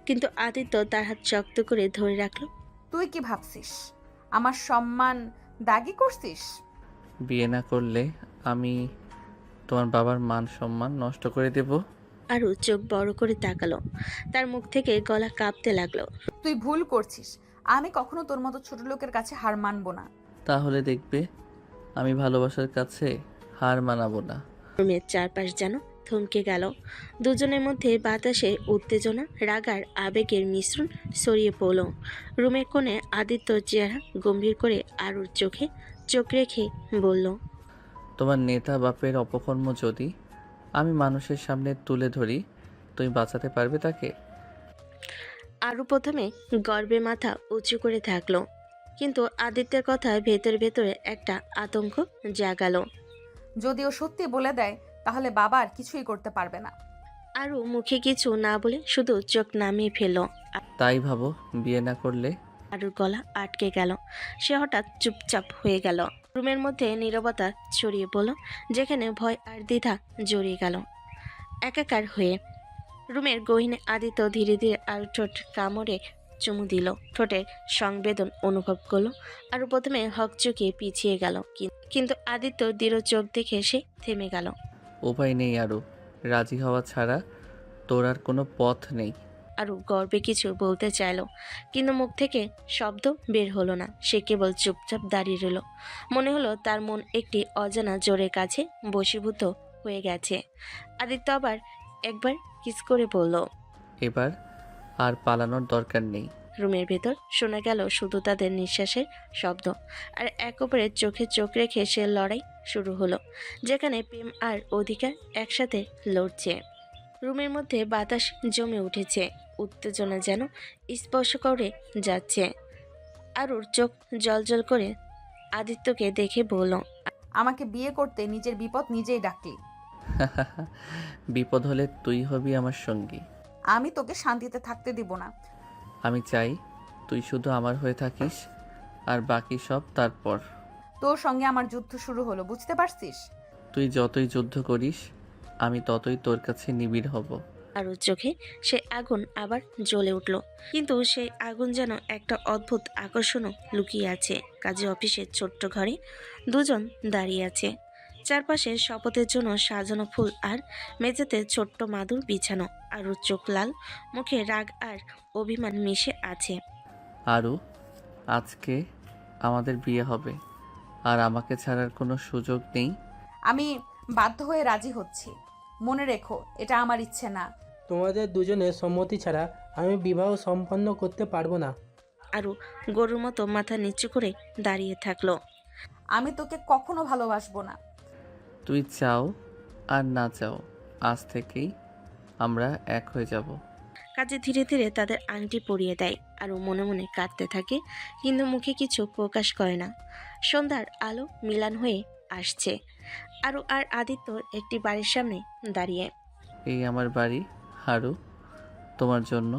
কিন্তু আদিত্য তার হাত শক্ত করে ধরে রাখলো।
তুই কি ভাবছিস আমার সম্মান দাগি করছিস?
বিয়ে না করলে আমি তোমার বাবার মান সম্মান নষ্ট করে দেব।
আরু চোখ বড় করে তাকালো। তার মুখ থেকে গলা কাঁপতে লাগলো।
তুই ভুল করছিস। আমি কখনো তোর মতো ছোট লোকের কাছে হার মানবো না।
তাহলে দেখবে আমি ভালোবাসার কাছে হার মানাবো না।
রুমের চারপাশ যেন থমকে গেল। দুজনের মধ্যে বাতাসে উত্তেজনা, রাগ আর আবেগের মিশ্রণ ছড়িয়ে পড়ল। রুমের কোণে আদিত্য চেহারা গম্ভীর করে আরুর চোখে চোখ রেখে বলল,
তোমার নেতা বাপের অপকর্ম যদি আমি মানুষের সামনে তুলে ধরি, তুমি বাঁচাতে পারবে তাকে?
আরু প্রথমে গর্বে মাথা উঁচু করে থাকলো, কিন্তু আদিত্যের কথা ভেতরে ভেতরে একটা আতঙ্ক জাগালো।
যদি ও সত্যি বলে দেয় তাহলে বাবা আর কিছুই করতে পারবে না।
আরু মুখে কিছু না বলে শুধু চোখ নামিয়ে ফেলল।
তাই ভাবো বিয়ে না করলে?
আরুর গলা আটকে গেল। সে হঠাৎ চুপচাপ হয়ে গেল। রুমের মধ্যে নীরবতা ছড়িয়ে পড়ল, যেখানে ভয় আর দ্বিধা জড়িয়ে গেল একাকার হয়ে। রুমের গহীনে আদিত্য ধীরে ধীরে আরু ঠোঁট কামড়ে চুমু দিল। ঠোঁটের সংবেদন অনুভব করলো। আরু প্রথমে হকচকিয়ে পিছিয়ে গেল, কিন্তু আদিত্য দৃঢ় চোখ দেখে সে থেমে গেল।
উপায় নেই আরু, রাজি হওয়া ছাড়া তোর আর কোনো পথ নেই।
আরু গর্বে কিছু বলতে চাইল, কিন্তু মুখ থেকে শব্দ বের হলো না। সে কেবল চুপচাপ দাঁড়িয়ে রইল। মনে হলো তার মন একটি অজানা জোরের কাছে বশীভূত হয়ে গেছে। আদিত্য আবার একবার কিস করে বলল,
এবার আর পালানোর দরকার নেই।
রুমের ভেতর শোনা গেল শুধু তাদের নিঃশ্বাসের শব্দ, আর এক অপরের চোখে চোখ রেখে সে লড়াই শুরু হলো, যেখানে প্রেম আর অধিকার একসাথে লড়ছে। রুমের মধ্যে বাতাস জমে উঠেছে, উত্তেজনা যেন স্পর্শ করে যাচ্ছে। আরুর চোখ জলজল করে আদিত্যকে দেখে বলল,
আমাকে বিয়ে করতে নিজের বিপদ নিজেই ডাকলি।
বিপদ হলে তুই হবি আমার সঙ্গী।
আমি তোকে শান্তিতে থাকতে দিব না।
আমি চাই তুই শুধু আমার হয়ে থাকিস, আর বাকি সব তারপর।
তোর সঙ্গে আমার যুদ্ধ শুরু হলো, বুঝতে পারছিস?
তুই যতই যুদ্ধ করিস আমি ততই তোর কাছে নিবিড় হব।
আরুর চোখে সে আগুন আবার জ্বলে উঠল, কিন্তু সেই আগুন যেন একটা অদ্ভুত আকর্ষণও লুকিয়ে আছে। কাজী অফিসের ছোট্ট ঘরে দুজন দাঁড়িয়ে আছে। চারপাশে শপথের জন্য সাজানো ফুল, আর মেঝেতে ছোট্ট মাদুর বিছানো। আরুর চোখ লাল, মুখে রাগ আর অভিমান মিশে আছে।
আরু, আজকে আমাদের বিয়ে হবে, আর আমাকে ছাড়ার কোনো সুযোগ নেই।
আমি বাধ্য হয়ে রাজি হচ্ছি। মনে রেখো, এটা আমার ইচ্ছে না।
তোমাদের দুজনের সম্মতি ছাড়া আমি বিবাহ সম্পন্ন করতে পারবো না।
আরু গরুর মতো মাথা নিচু করে দাঁড়িয়ে থাকলো।
আমি তোকে কখনো ভালোবাসবো না।
তুই চাও আর না চাও, আজ থেকেই আমরা এক হয়ে যাব।
কাজে ধীরে ধীরে তাদের আংটি পরিয়ে দেয়। আরও মনে মনে কাঁদতে থাকে, কিন্তু মুখে কিছু প্রকাশ করে না। সন্ধ্যার আলো মিলান হয়ে আসছে। আরু আর আদিত্য একটি বাড়ির সামনে দাঁড়িয়ে।
এই আমার বাড়ি হারু, তোমার জন্য।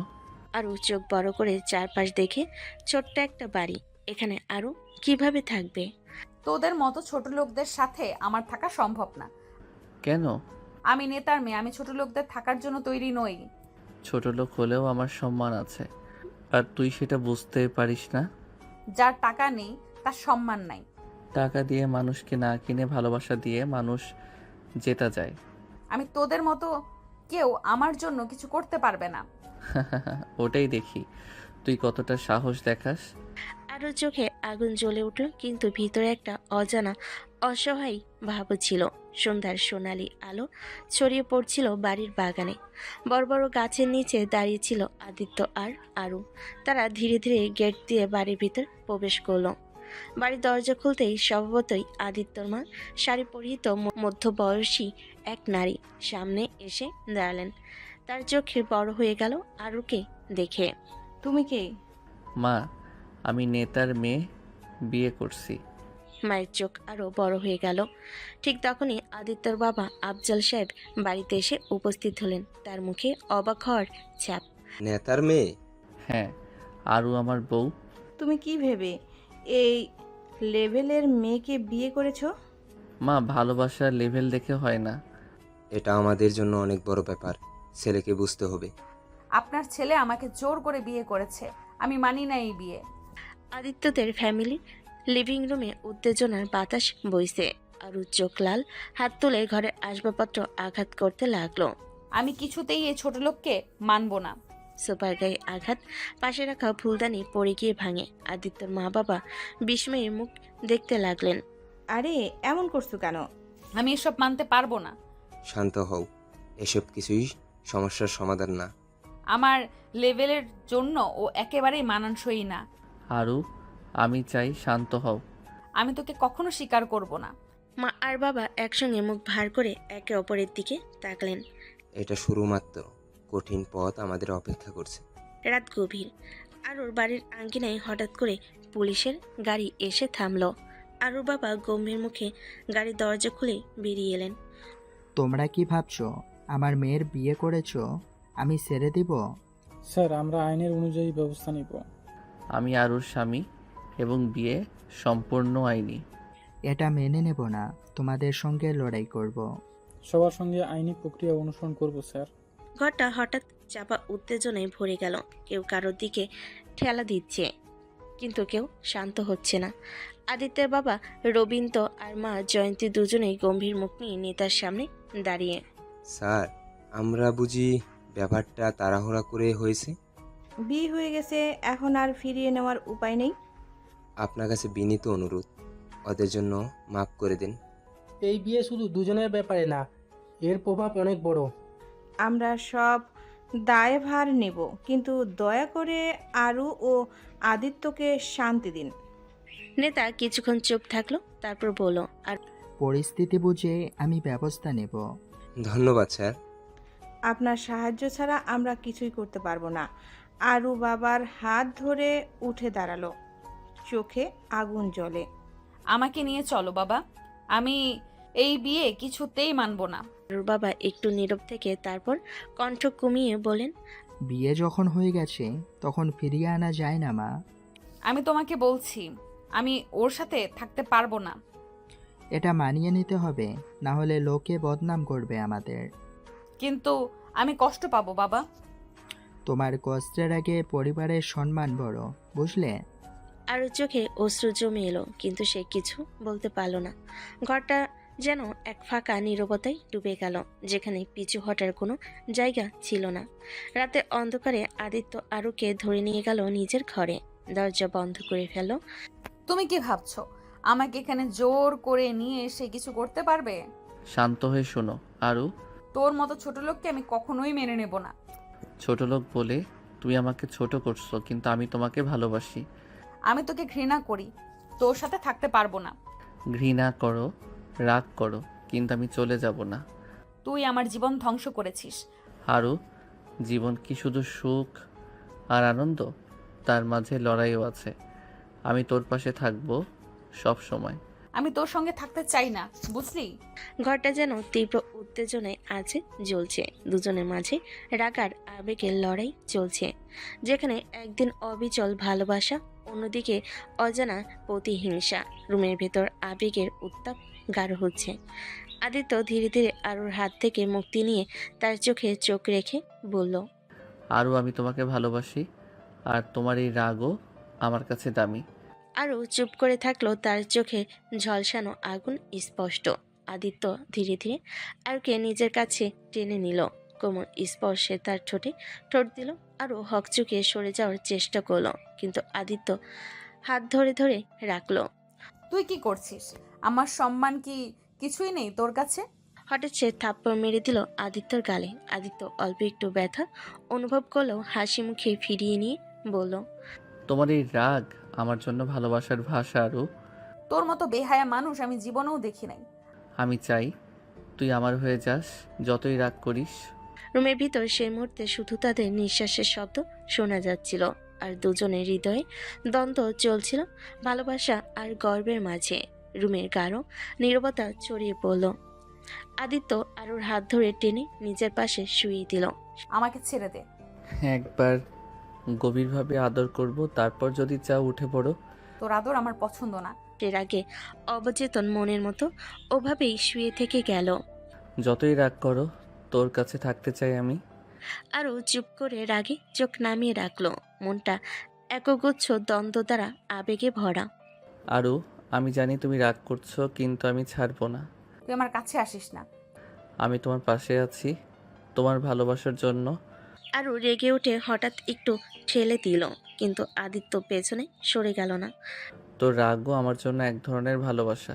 আরও চোখ বড় করে চারপাশ দেখে ছোট্ট একটা বাড়ি, এখানে আরও কিভাবে থাকবে?
তোদের মতো ছোট লোকদের সাথে আমার থাকা সম্ভব না।
কেন?
আমি নেতার মেয়ে, আমি ছোট লোকদের থাকার জন্য তৈরি নই।
ছোট লোক হলেও আমার সম্মান আছে, আর তুই সেটা বুঝতে পারিস না।
যার টাকা নেই তার সম্মান নাই।
টাকা দিয়ে মানুষকে না কিনে ভালোবাসা দিয়ে মানুষ জেতা যায়।
আমি তোদের মতো কেউ আমার জন্য কিছু করতে পারবে না।
ওটাই দেখি তুই কতটা সাহস দেখাস।
আরও চোখে আগুন জ্বলে উঠল, কিন্তু ভিতরে একটা অজানা অসহায় ভাব ছিল। সন্ধ্যার সোনালি আলো ছড়িয়ে পড়ছিল বাড়ির বাগানে। বড় বড় গাছের নিচে দাঁড়িয়েছিল আদিত্য আর আরু। তারা ধীরে ধীরে গেট দিয়ে বাড়ির ভিতর প্রবেশ করলো। বাড়ির দরজা খুলতেই স্বভাবতই আদিত্যর মা শাড়ি পরিহিত মধ্যবয়সী এক নারী সামনে এসে দাঁড়ালেন। তার চোখে বড় হয়ে গেল আরুকে দেখে।
তুমি কে?
মা, আমি নেতার মেয়ে, বিয়ে করছি।
মায়ের চোখ আরো বড় হয়ে গেল। ঠিক তখনই আদিত্যর বাবা আফজাল সাহেব বাড়িতে এসে উপস্থিত হলেন। তার মুখে অবাক হওয়ার ছাপ।
নেতার মেয়ে?
হ্যাঁ, আরও আমার বউ।
তুমি কি ভেবে এই লেভেলের মেয়েকে বিয়ে করেছো?
মা, ভালোবাসার লেভেল দেখে হয় না।
এটা আমাদের জন্য অনেক বড় ব্যাপার, ছেলেকে বুঝতে হবে।
আপনার ছেলে আমাকে জোর করে বিয়ে করেছে, আমি মানি না এই বিয়ে।
আদিত্যদের ফ্যামিলি লিভিং রুমে উত্তেজনার বাতাস বইছে। আরু চোখ লাল, হাত তুলে ঘরের আসবাবপত্র আঘাত করতে লাগলো।
আমি কিছুতেই এই ছোট লোককে মানবো না।
সোফার গায়ে আঘাত, পাশে রাখা ফুলদানি পড়ে গিয়ে ভাঙে। আদিত্যর মা বাবা বিস্ময়ের মুখ দেখতে লাগলেন।
আরে এমন করছো কেন?
আমি এসব মানতে পারবো না।
শান্ত হও, এসব কিছুই সমস্যার সমাধান না।
আমার লেভেলের জন্য ও একেবারেই মানানসই না।
আরু, আমি চাই শান্ত হও।
আমি তোকে কখনো স্বীকার করব না।
মা আর বাবা একসঙ্গে মুখ ভার করে একে অপরের দিকে তাকলেন।
এটা শুরু মাত্র, কঠিন পথ আমাদের অপেক্ষা করছে।
রাত গভীর। আরুর বাড়ির আঙ্গিনায় হঠাৎ করে পুলিশের গাড়ি এসে থামলো। আরুর বাবা গম্ভীর মুখে গাড়ির দরজা খুলে বেরিয়ে এলেন।
তোমরা কি ভাবছো আমার মেয়ের বিয়ে করেছো আমি ছেড়ে দিব?
স্যার, আমরা আইনের অনুযায়ী ব্যবস্থা নিব।
আমি আরুর স্বামী এবং বিয়ে সম্পূর্ণ আইনি।
এটা মেনে নেব না, তোমাদের সঙ্গে লড়াই করব।
সবার সঙ্গে আইনি প্রক্রিয়া অনুসরণ করব স্যার।
ঘরটা হঠাৎ চাপা উত্তেজনায় ভরে গেল। কেউ কারোর দিকে ঠেলা দিচ্ছে, কিন্তু কেউ শান্ত হচ্ছে না। আদিত্যের বাবা রবীন্দ্র আর মা জয়ন্তী দুজনেই গম্ভীর মুখ নিয়ে নেতার সামনে দাঁড়িয়ে।
স্যার, আমরা বুঝি ব্যাপারটা তাড়াহুড়া করে হয়েছে?
বিয়ে হয়ে গেছে, এখন আর ফিরিয়ে নেওয়ার উপায় নেই।
আপনার কাছে বিনীত অনুরোধ, ওদের জন্য মাফ করে দিন।
এই বিয়ে শুধু দুজনের ব্যাপারে না, এর প্রভাব অনেক বড়।
আমরা সব দায়ভার নেব, কিন্তু দয়া করে আরু ও আদিত্যকে শান্তি দিন।
নেতা কিছুক্ষণ চুপ থাকলো, তারপর বলল, আর
পরিস্থিতি বুঝে আমি ব্যবস্থা নেব।
ধন্যবাদ স্যার।
আপনার সাহায্য ছাড়া আমরা কিছুই করতে পারবো না। আরু বাবার হাত ধরে উঠে দাঁড়ালো, চোখে আগুন জ্বলে।
আমাকে নিয়ে চলো বাবা, আমি এই বিয়ে কিছুতেই মানবো না।
আরুর বাবা একটু নীরব থেকে তারপর কণ্ঠ কমিয়ে বলেন,
বিয়ে যখন হয়ে গেছে তখন ফিরিয়ে আনা যায় না মা।
আমি তোমাকে বলছি, আমি ওর সাথে থাকতে পারবো না।
এটা মানিয়ে নিতে হবে, না হলে লোকে বদনাম করবে আমাদের।
কিন্তু আমি কষ্ট পাবো বাবা।
তোমার কষ্টের আগে পরিবারের সম্মান বড়, বুঝলে?
আরুর চোখে অশ্রু জমে এলো, কিন্তু সে কিছু বলতে পারল না। ঘরটা যেন এক ফাঁকা নীরবতায় ডুবে গেল, যেখানে পিছু হটার কোনো জায়গা ছিল না। রাতে অন্ধকারে আদিত্য আরুকে ধরে নিয়ে গেল নিজের ঘরে, দরজা বন্ধ করে ফেলল।
তুমি কি ভাবছো আমাকে এখানে জোর করে নিয়ে এসে কিছু করতে পারবে?
শান্ত হয়ে শোনো আরু।
তোর মতো ছোট লোককে আমি কখনোই মেনে নেব না।
ছোট লোক বলে তুমি আমাকে ছোট করছো, কিন্তু আমি তোমাকে ভালোবাসি।
আমি তোকে ঘৃণা করি, তোর সাথে থাকতে পারবো না।
ঘৃণা করো, রাগ করো, কিন্তু আমি চলে যাব না।
তুই আমার জীবন ধ্বংস করেছিস।
আরু, জীবন কি শুধু সুখ আর আনন্দ? তার মাঝে লড়াইও আছে। আমি তোর পাশে থাকবো সব সময়।
আমি তোর সঙ্গে থাকতে চাই না, বুঝলি?
ঘরটা যেন তীব্র উত্তেজনায় আছে, জ্বলছে। দুজনের মাঝে রাগ আর আবেগের লড়াই চলছে, যেখানে একদিন অবিচল ভালোবাসা, অন্যদিকে অজানা প্রতিহিংসা। রুমের ভেতর আবেগের উত্তাপ গাঢ় হচ্ছে। আদিত্য ধীরে ধীরে আরুর হাত থেকে মুক্তি নিয়ে তার চোখে চোখ রেখে বলল,
আরও আমি তোমাকে ভালোবাসি, আর তোমার এই রাগও আমার কাছে দামি।
আরও চুপ করে থাকলো, তার চোখে ঝলসানো আগুন স্পষ্ট। আদিত্য ধীরে ধীরে আরুকে নিজের কাছে টেনে নিল, কোমল স্পর্শে তার ঠোঁটে ঠোঁট দিল। আরও হকচুকে সরে যাওয়ার চেষ্টা করলো, কিন্তু আদিত্য হাত ধরে ধরে রাখলো।
তুই কি করছিস? আমার সম্মান কি কিছুই নেই তোর কাছে?
হঠাৎ সে থাপ্পড় মেরে দিল আদিত্যর গালে। আদিত্য অল্প একটু ব্যথা অনুভব করলেও হাসি মুখে ফিরিয়ে নিয়ে বলল,
তোমার এই রাগ আমার জন্য ভালোবাসার ভাষা আরু।
তোর মতো বেহায়া মানুষ আমি জীবনেও দেখি নাই।
আমি চাই তুই আমার হয়ে যাস, যতই রাগ করিস।
রুমের ভিতর সেই মুহূর্তে শুধু তাদের নিঃশ্বাসের শব্দ শোনা যাচ্ছিল, আর দুজনের হৃদয়ে দ্বন্দ্ব চলছিল, ভালোবাসা আর গর্বের মাঝে। রুমের গাঢ় নীরবতা ছড়িয়ে পড়ল। আদিত্য আরুর হাত ধরে টেনে নিজের পাশে শুইয়ে দিল।
আমাকে ছেড়ে দে।
একবার গভীরভাবে আদর করব, তারপর যদি চাও উঠে পড়ো।
তোর আদর আমার পছন্দ না।
এর আগে অবচেতন মনের মতো ওভাবেই শুয়ে থেকে গেল।
যতই রাগ করো, তোর কাছে থাকতে চাই আমি।
আরও চুপ করে রাগে চোখ নামিয়ে রাখলো, মনটা একগুচ্ছ দ্বন্দ্ব দ্বারা আবেগে ভরা।
আরু, আমি জানি তুমি রাগ করছো, কিন্তু আমি ছাড়বো না।
তুই আমার কাছে আসিস না।
আমি তোমার পাশে আছি, তোমার ভালোবাসার জন্য।
আরও রেগে উঠে হঠাৎ একটু ঠেলে দিল, কিন্তু আদিত্য পেছনে সরে গেল না।
তোর রাগও আমার জন্য এক ধরনের ভালোবাসা।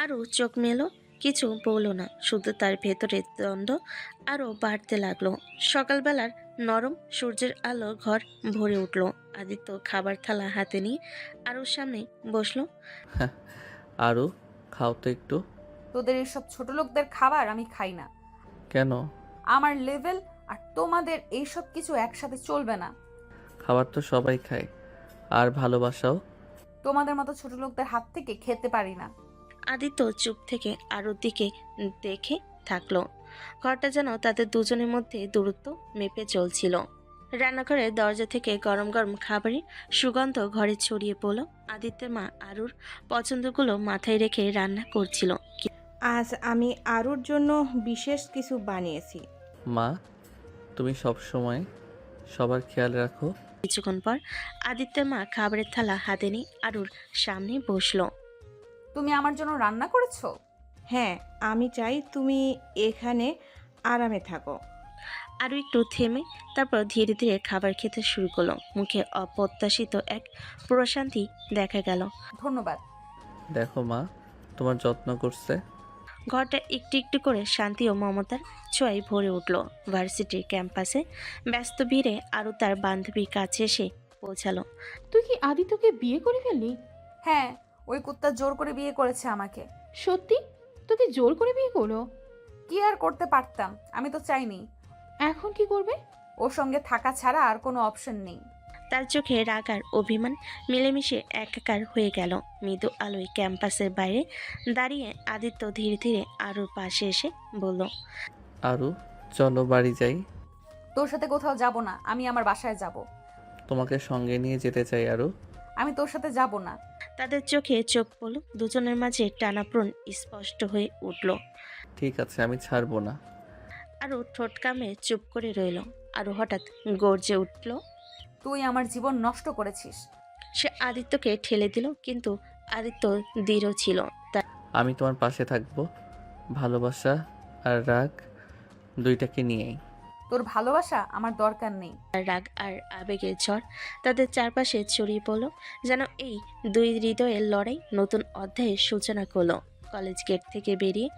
আরও চোখ মেলো, কিছু বলল না, শুধু তার ভেতরে দ্বন্দ্ব আরও বাড়তে লাগলো। সকালবেলার নরম সূর্যের আলো ঘর ভরে উঠল। আদিত্য খাবার থালা হাতে নিয়ে আরুর সামনে বসলো।
আরু, খাও তো একটু।
তোদের এইসব ছোট লোকদের খাবার আমি খাই না।
কেন?
আমার লেভেল আর তোমাদের এইসব কিছু একসাথে চলবে না।
খাবার তো সবাই খায়, আর ভালোবাসাও।
তোমাদের মতো ছোট লোকদের হাত থেকে খেতে পারি না।
আদিত্য চুপ থেকে আরুর দিকে দেখে থাকলো। ঘরটা যেন তাদের দুজনের মধ্যে দূরত্ব মেপে চলছিল। রান্নাঘরের দরজা থেকে গরম গরম খাবারের সুগন্ধ ঘরে ছড়িয়ে পড়ল। আদিত্যের মা আরুর পছন্দগুলো মাথায় রেখে রান্না করছিল।
আজ আমি আরুর জন্য বিশেষ কিছু বানিয়েছি।
মা, তুমি সব সময় সবার খেয়াল রাখো।
কিছুক্ষণ পর আদিত্যের মা খাবারের থালা হাতে নিয়ে আরুর সামনে বসলো।
তুমি আমার জন্য রান্না করেছো?
হ্যাঁ, আমি চাই তুমি এখানে আরামে থাকো।
আরও একটু থেমে তারপর ধীরে ধীরে খাবার খেতে শুরু করলো। মুখে অপ্রত্যাশিত এক প্রশান্তি দেখা গেল।
ধন্যবাদ।
দেখো মা, তোমার যত্ন করছে।
ঘরটা একটু একটু করে শান্তি ও মমতার ছোঁয়ায় ভরে উঠল। ভার্সিটির ক্যাম্পাসে ব্যস্ত ভিড়ে আরও তার বান্ধবীর কাছে এসে পৌঁছালো।
তুই কি আদিত্যকে বিয়ে করে ফেললি?
হ্যাঁ, ওই কুত্তা জোর করে বিয়ে করেছে আমাকে।
সত্যি? তোকে জোর করে বিয়ে করলো?
কি আর করতে পারতাম, আমি তো চাইনি।
এখন কি করবে?
ওর সঙ্গে থাকা ছাড়া আর কোনো অপশন নেই।
তার চোখে রাগ আর অভিমান মিলেমিশে একাকার হয়ে গেল। মৃদু আলোয় ক্যাম্পাসের বাইরে দাঁড়িয়ে আদিত্য ধীরে ধীরে আরুর পাশে এসে বলল,
আরু, চলো বাড়ি যাই।
তোর সাথে কোথাও যাব না, আমি আমার বাসায় যাব।
তোমাকে সঙ্গে নিয়ে যেতে চাই আরু।
আমি তোর সাথে যাব না।
তাদের চোখে চোখ পড়ল। দুজনের মাঝে টানাপ্রণ স্পষ্ট হয়ে উঠল।
ঠিক আছে, আমি ছাড়বো না।
আরও ঠোঁট কামড়ে চুপ করে রইল। আরও হঠাৎ গর্জে উঠল,
তুই আমার জীবন নষ্ট করেছিস।
সে আদিত্যকে ঠেলে দিল, কিন্তু আদিত্য দৃঢ় ছিল।
আমি তোমার পাশে থাকবো, ভালোবাসা আর রাগ দুইটাকে নিয়েই।
তোর ভালোবাসা আমার দরকার নেই।
তার রাগ আর আবেগের ঝড় তাদের চারপাশে ছড়িয়ে পড়ল, যেন এই দুই হৃদয়ের লড়াই নতুন অধ্যায়ের সূচনা করলো। কলেজ গেট থেকে বেরিয়ে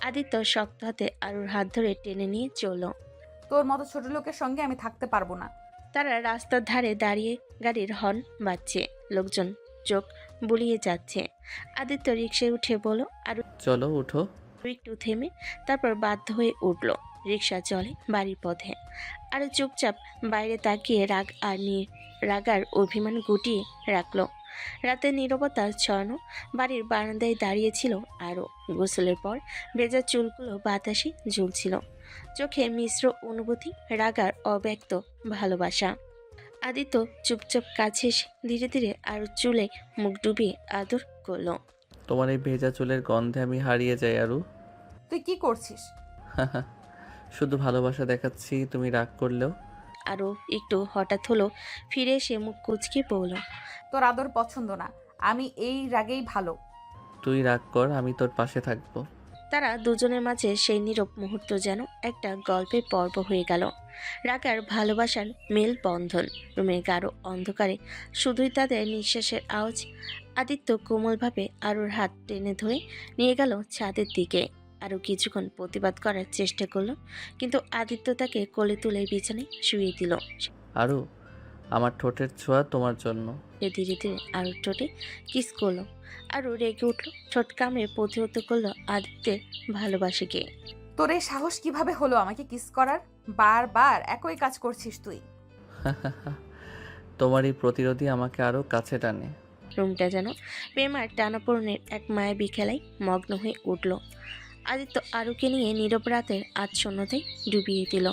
আদিত্য শক্ত হাতে আরুর হাত ধরে টেনে নিয়ে চলল।
তোর মতো ছোট লোকের সঙ্গে আমি থাকতে পারবো না।
তারা রাস্তার ধারে দাঁড়িয়ে গাড়ির হর্ন বাজছে, লোকজন চোখ বুলিয়ে যাচ্ছে। আদিত্য রিকশায় উঠে বলল, আরু
চলো উঠো।
একটু থেমে তারপর বাধ্য হয়ে উঠল। রিকশা চলে বাড়ির পথে। আরও চুপচাপ বাইরে তাকিয়ে রাগ আর অভিমান গুটিয়ে রাখলো। রাতে নীরবতা ছড়ানো বাড়ির বারান্দায় দাঁড়িয়েছিল আরও। গোসলের পর ভেজা চুলগুলো বাতাসে ঝুলছিল, চোখে মিশ্র অনুভূতি, রাগার অব্যক্ত ভালোবাসা। আদিত্য চুপচাপ কাছে এসে ধীরে ধীরে আরও চুলে মুখ ডুবিয়ে আদর করলো।
তোমার এই ভেজা চুলের গন্ধে আমি হারিয়ে যাই আরু।
তুই কি করছিস?
শুধু ভালোবাসা দেখাচ্ছি, তুমি রাগ করলেও।
আরও একটু হঠাৎ হলো, ফিরে এসে মুখ কুঁচকে পড়ল।
তোর আদর পছন্দ না, আমি এই রাগেই ভালো।
তুই রাগ কর, আমি তোর পাশে থাকবো।
তারা দুজনের মাঝে সেই নীরব মুহূর্ত যেন একটা গল্পের পর্ব হয়ে গেল। রাগ আর ভালোবাসার মেল বন্ধন। রুমের গাঢ় অন্ধকারে শুধুই তাদের নিঃশ্বাসের আওয়াজ। আদিত্য কোমলভাবে আরুর হাত টেনে ধরে নিয়ে গেল ছাদের দিকে। আরও কিছুক্ষণ প্রতিবাদ করার চেষ্টা করলো, কিন্তু আদিত্য তাকে কোলে তুলে বিছানায় শুইয়ে দিল।
আরু, আমার ঠোঁটের ছোঁয়া তোমার জন্য।
সে ধীরে ধীরে আরুর ঠোঁটে কিস করলো। আরও রেগে উঠল, ঠোঁট কামড়ে প্রতিহত করলো আদিত্যের ভালোবাসাকে।
তোর এই সাহস কিভাবে হলো আমাকে কিস করার? বারবার একই কাজ করছিস তুই।
তোমার এই প্রতিরোধী আমাকে আরো কাছে টানে।
রুমটা যেন প্রেমার টানাপোড়েনের এক মায়াবী খেলায় মগ্ন হয়ে উঠল। আদিত্য আরুকে নিয়ে নীরব রাতের আচ্ছন্নতায় ডুবিয়ে দিল।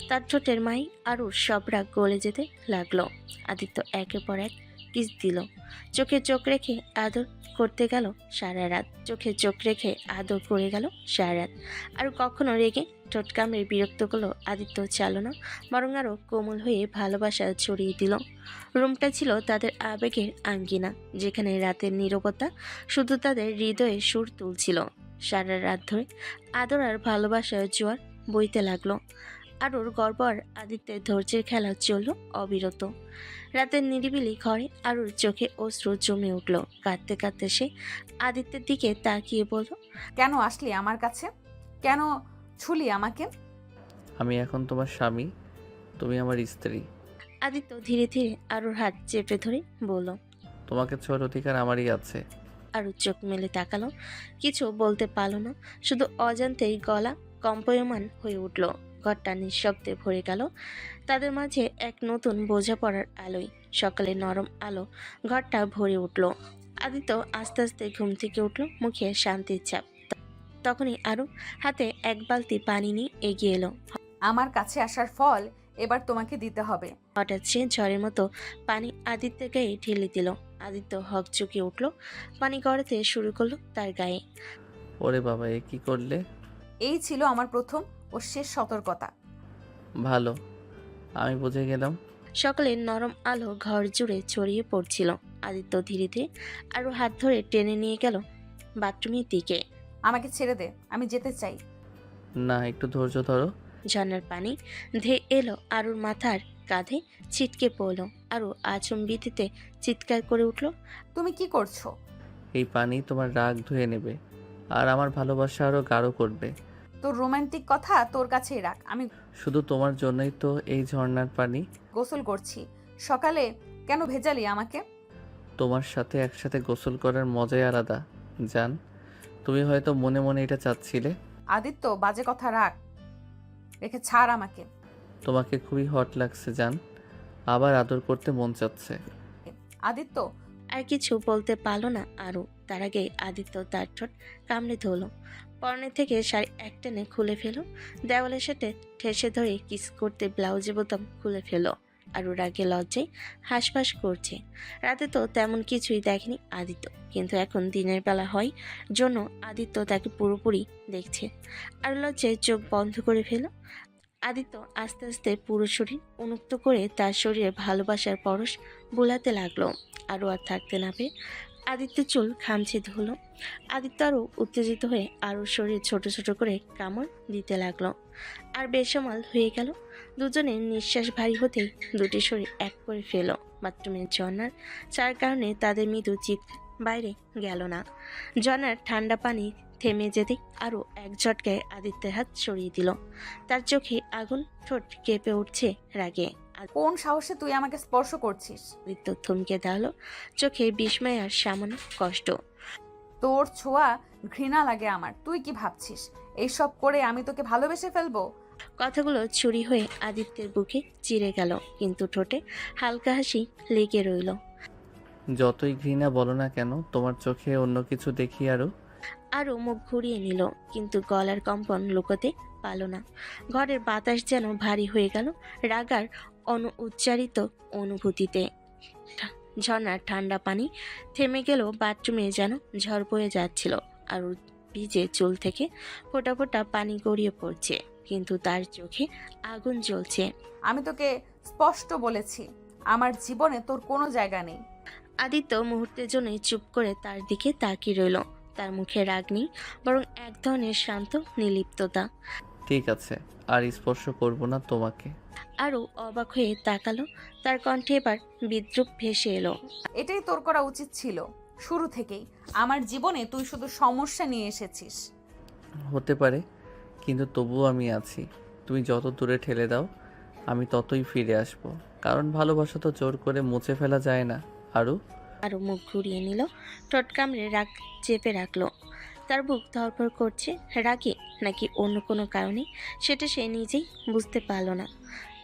তার ঠোঁটের মাই আরুর সব রাগ গলে যেতে লাগলো। আদিত্য একের পর এক কিস দিল, চোখে চোখ রেখে আদর করতে গেল সারা রাত। চোখে চোখ রেখে আদর করে গেল সারা রাত। আর কখনো রেগে ঠোঁট কামড়ে বিরক্ত করলো আদিত্য চালনা, বরং আরও কোমল হয়ে ভালোবাসা ছড়িয়ে দিল। রুমটা ছিল তাদের আবেগের আঙ্গিনা, যেখানে রাতের নীরবতা শুধু তাদের হৃদয়ে সুর তুলছিল। সারা রাত ধরে আদর আর ভালোবাসার জোয়ার বইতে লাগলো। আরুর গর্ব আর আদিত্যের ধৈর্যের খেলা চলল অবিরত। রাতের নিরিবিলি ঘরে আরুর চোখে অশ্রু জমে উঠল। কাঁদতে কাঁদতে সে আদিত্যের দিকে তাকিয়ে বলল,
কেন আসলি আমার কাছে? কেন ছুলি আমাকে?
আমি এখন তোমার স্বামী, তুমি আমার স্ত্রী।
আদিত্য ধীরে ধীরে আরুর হাত চেপে ধরে বলল,
তোমাকে ছোঁয়ার অধিকার আমারই আছে।
আরু চোখ মেলে তাকালো, কিছু বলতে পারল না, শুধু অজান্তেই গলা কম্পয়মান হয়ে উঠল। ঘরটা নিঃশব্দে ভরে গেল তাদের মাঝে এক নতুন বোঝাপড়ার আলোয়। সকালে নরম আলো ঘরটা ভরে উঠল। আদিত্য আস্তে আস্তে ঘুম থেকে উঠল, মুখে শান্তির ছাপ। তখনই আরু হাতে এক বালতি পানি নিয়ে এগিয়ে এলো।
আমার কাছে আসার ফল এবার তোমাকে দিতে হবে।
হঠাৎ সে ঝড়ের মতো পানি আদিত্যের গায়ে ঢেলে দিল। আদিত্য হকচকে উঠল, পানি গড়াতে শুরু করলো তার গায়ে।
ওরে বাবা, এ কি করলে?
এই ছিল আমার প্রথম ও শেষ সতর্কতা।
ভালো, আমি বুঝে গেলাম।
সকালে নরম আলো ঘর জুড়ে ছড়িয়ে পড়ছিল। আদিত্য ধীরে ধীরে আরো হাত ধরে টেনে নিয়ে গেল বাথরুমের দিকে।
আমাকে ছেড়ে দে, আমি যেতে চাই।
না, একটু ধৈর্য ধরো।
ঝর্ণার পানি ধেয়ে এলো আরুর মাথার কাঁধে, ছিটকে পড়লো। আরু আচম্বিতে চিৎকার করে উঠল,
তুমি কি করছো?
এই পানি তোমার রাগ ধুয়ে নেবে আর আমার ভালোবাসা আরো গাঢ় করবে।
তোর রোমান্টিক কথা তোর কাছেই রাখ। আমি
শুধু তোমার জন্যই তো এই ঝর্ণার পানি।
গোসল করছি, সকালে কেন ভেজালি আমাকে?
তোমার সাথে একসাথে গোসল করার মজাই আলাদা জান। তুমি হয়তো মনে মনে এটা চাচ্ছিলে।
আদিত্য, বাজে কথা রাখ, রেখে ছাড় আমাকে।
তোমাকে খুবই হট লাগছে জান, আবার আদর করতে মন চাচ্ছে।
আদিত্য,
আর কিছু বলতে পারল না আরু। তার আগে আদিত্য তার ঠোঁট কামড়ে ধরল, পরনে থেকে শাড়ি একটানে খুলে ফেলো, দেওয়ালের সাথে ঠেসে ধরে কিস করতে ব্লাউজের বোতাম খুলে ফেলো। আরু রাগে লজ্জায় হাঁসফাঁস করছে। রাতে তো তেমন কিছুই দেখেনি আদিত্য, কিন্তু এখন দিনের বেলা হয় জন্য আদিত্য তাকে পুরোপুরি দেখছে। আর লজ্জায় চোখ বন্ধ করে ফেল। আদিত্য আস্তে আস্তে পুরো শরীর উন্মুক্ত করে তার শরীরে ভালোবাসার পরশ বোলাতে লাগলো। আরও আর থাকতে না পেয়ে আদিত্য চুল খামচে ধরল। আদিত্য আরও উত্তেজিত হয়ে আরও শরীর ছোট ছোট করে কামড় দিতে লাগলো। আর বেসামাল হয়ে গেল। দুজনের নিঃশ্বাস ভারী হতেই দুটি শরীর এক করে ফেল। বাথরুমের ঝর্ণার যার কারণে তাদের মৃদু চিৎ বাইরে গেল না। ঝর্ণার ঠান্ডা পানি থেমে যেতে আরও এক ঝটকায় আদিত্যের হাত সরিয়ে দিল। তার চোখে আগুন, ঠোঁট কেঁপে উঠছে রাগে।
কোন সাহসে তুই আমাকে স্পর্শ করছিস?
আদিত্য থমকে দাঁড়ালো, চোখে বিস্ময় আর সামান্য কষ্ট।
তোর ছোঁয়া ঘৃণা লাগে আমার। তুই কি ভাবছিস এইসব করে আমি তোকে ভালোবেসে ফেলবো?
কথাগুলো ছুরি হয়ে আদিত্যের বুকে চিরে গেল, কিন্তু ঠোঁটে হালকা হাসি লেগে রইল।
যতই ঘৃণা বলো না কেন, তোমার চোখে অন্য কিছু দেখি আরও।
আরও মুখ ঘুরিয়ে নিল, কিন্তু গলার কম্পন লুকোতে পারল না। ঘরের বাতাস যেন ভারী হয়ে গেল রাগার অনুচ্চারিত অনুভূতিতে। ঝর্ণার ঠান্ডা পানি থেমে গেল, বাথরুমে যেন ঝড় বয়ে যাচ্ছিল। আর ভিজে চুল থেকে ফোঁটা ফোঁটা পানি গড়িয়ে পড়ছে, কিন্তু তার চোখে আগুন জ্বলছে।
আমি তোকে স্পষ্ট বলেছি, আমার জীবনে তোর কোনো জায়গা নেই।
আদিত্য মুহূর্তের জন্যই চুপ করে তার দিকে তাকিয়ে রইল। তার মুখে রাগ নেই, বরং এক ধরনের শান্ত নির্লিপ্ততা।
ঠিক আছে, আর স্পর্শ করব না তোমাকে।
আরও অবাক হয়ে তাকালো, তার কণ্ঠে এবার বিদ্রুপ ভেসে এলো।
এটাই তোর করা উচিত ছিল শুরু থেকেই। আমার জীবনে তুই শুধু সমস্যা নিয়ে এসেছিস।
হতে পারে, কিন্তু তবুও আমি আছি। তুমি যত দূরে ঠেলে দাও, আমি ততই ফিরে আসব। কারণ ভালোবাসা তো জোর করে মুছে ফেলা যায় না।
আরও মুখ ঘুরিয়ে নিল, ঠোঁট কামড়ে রাগ চেপে রাখলো। তার বুক ধড়ফড় করছে, রাগে নাকি অন্য কোনো কারণে, সেটা সে নিজেই বুঝতে পারল না।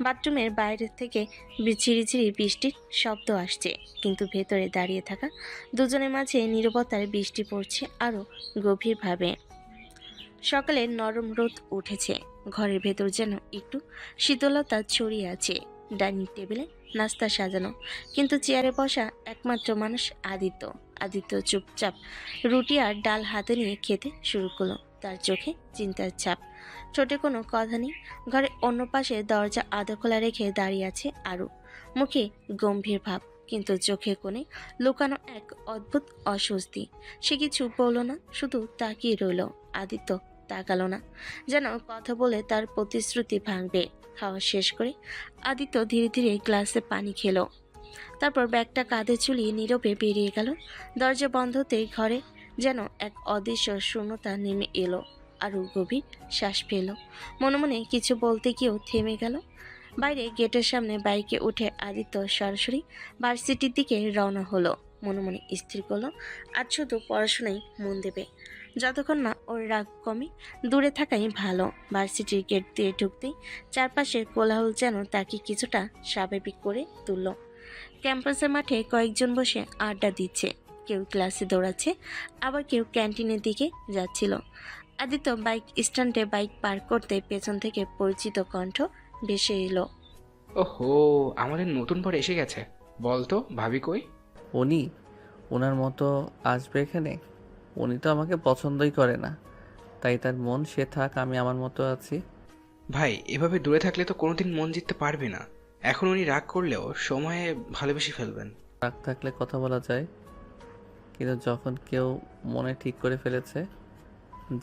বাথরুমের বাইরে থেকে ঝিরিঝিরি বৃষ্টির শব্দ আসছে, কিন্তু ভেতরে দাঁড়িয়ে থাকা দুজনের মাঝে নীরবতার বৃষ্টি পড়ছে আরও গভীরভাবে। সকালের নরম রোদ উঠেছে, ঘরের ভেতর যেন একটু শীতলতা ছড়িয়ে আছে। ডাইনিং টেবিলে নাস্তা সাজানো, কিন্তু চেয়ারে বসা একমাত্র মানুষ আদিত্য। আদিত্য চুপচাপ রুটি আর ডাল হাতে নিয়ে খেতে শুরু করলো। তার চোখে চিন্তার ছাপ, ঠোঁটে কোনো কথা নেই। ঘরে অন্য পাশে দরজা আধা খোলা রেখে দাঁড়িয়ে আছে আরু, মুখে গম্ভীর ভাব, কিন্তু চোখে কোণে লুকানো এক অদ্ভুত অস্বস্তি। সে কিছু বলল না, শুধু তাকিয়ে রইল। আদিত্য তাকালো না, যেন কথা বলে তার প্রতিশ্রুতি ভাঙবে। খাওয়া শেষ করে আদিত্য ধীরে ধীরে গ্লাসে পানি খেলো, তারপর ব্যাগটা কাঁধে ঝুলিয়ে নীরবে বেরিয়ে গেল। দরজা বন্ধ হতেই ঘরে যেন এক অদৃশ্য শূন্যতা নেমে এলো। আরও গভীর শ্বাস পেল, মনে মনে কিছু বলতে গিয়েও থেমে গেল। বাইরে গেটের সামনে বাইকে উঠে আদিত্য সরাসরি ভার্সিটির দিকে রওনা হলো। মনে মনে স্থির করলো আজ শুধু পড়াশোনায় মন দেবে, যতক্ষণ না ওর রাগ কমে। দূরে থাকাই ভালো। ভার্সিটির গেট দিয়ে ঢুকতেই চারপাশের কোলাহল যেন তাকে কিছুটা স্বাভাবিক করে তুলল। ক্যাম্পাসের মাঠে কয়েকজন বসে আড্ডা দিচ্ছে, কেউ ক্লাসে দৌড়াচ্ছে, আবার কেউ ক্যান্টিনের দিকে যাচ্ছিল। আদিত্য বাইক স্ট্যান্ডে বাইক পার্ক করতে পেছন থেকে পরিচিত কণ্ঠ ভেসে এলো।
ওহো, আমাদের নতুন পর এসে গেছে। বলতো ভাবি কই?
উনি ওনার মতো আসবে এখানে? উনি তো আমাকে পছন্দই করে না, তাই তার মন সে থাক, আমি আমার মতো আছি।
ভাই, এভাবে দূরে থাকলে তো কোনোদিন মন জিততে পারবে না। এখন উনি রাগ করলেও সময়ে ভালোবেসে ফেলবেন।
রাগ থাকলে কথা বলা যায়, কিন্তু যখন কেউ মনে ঠিক করে ফেলেছে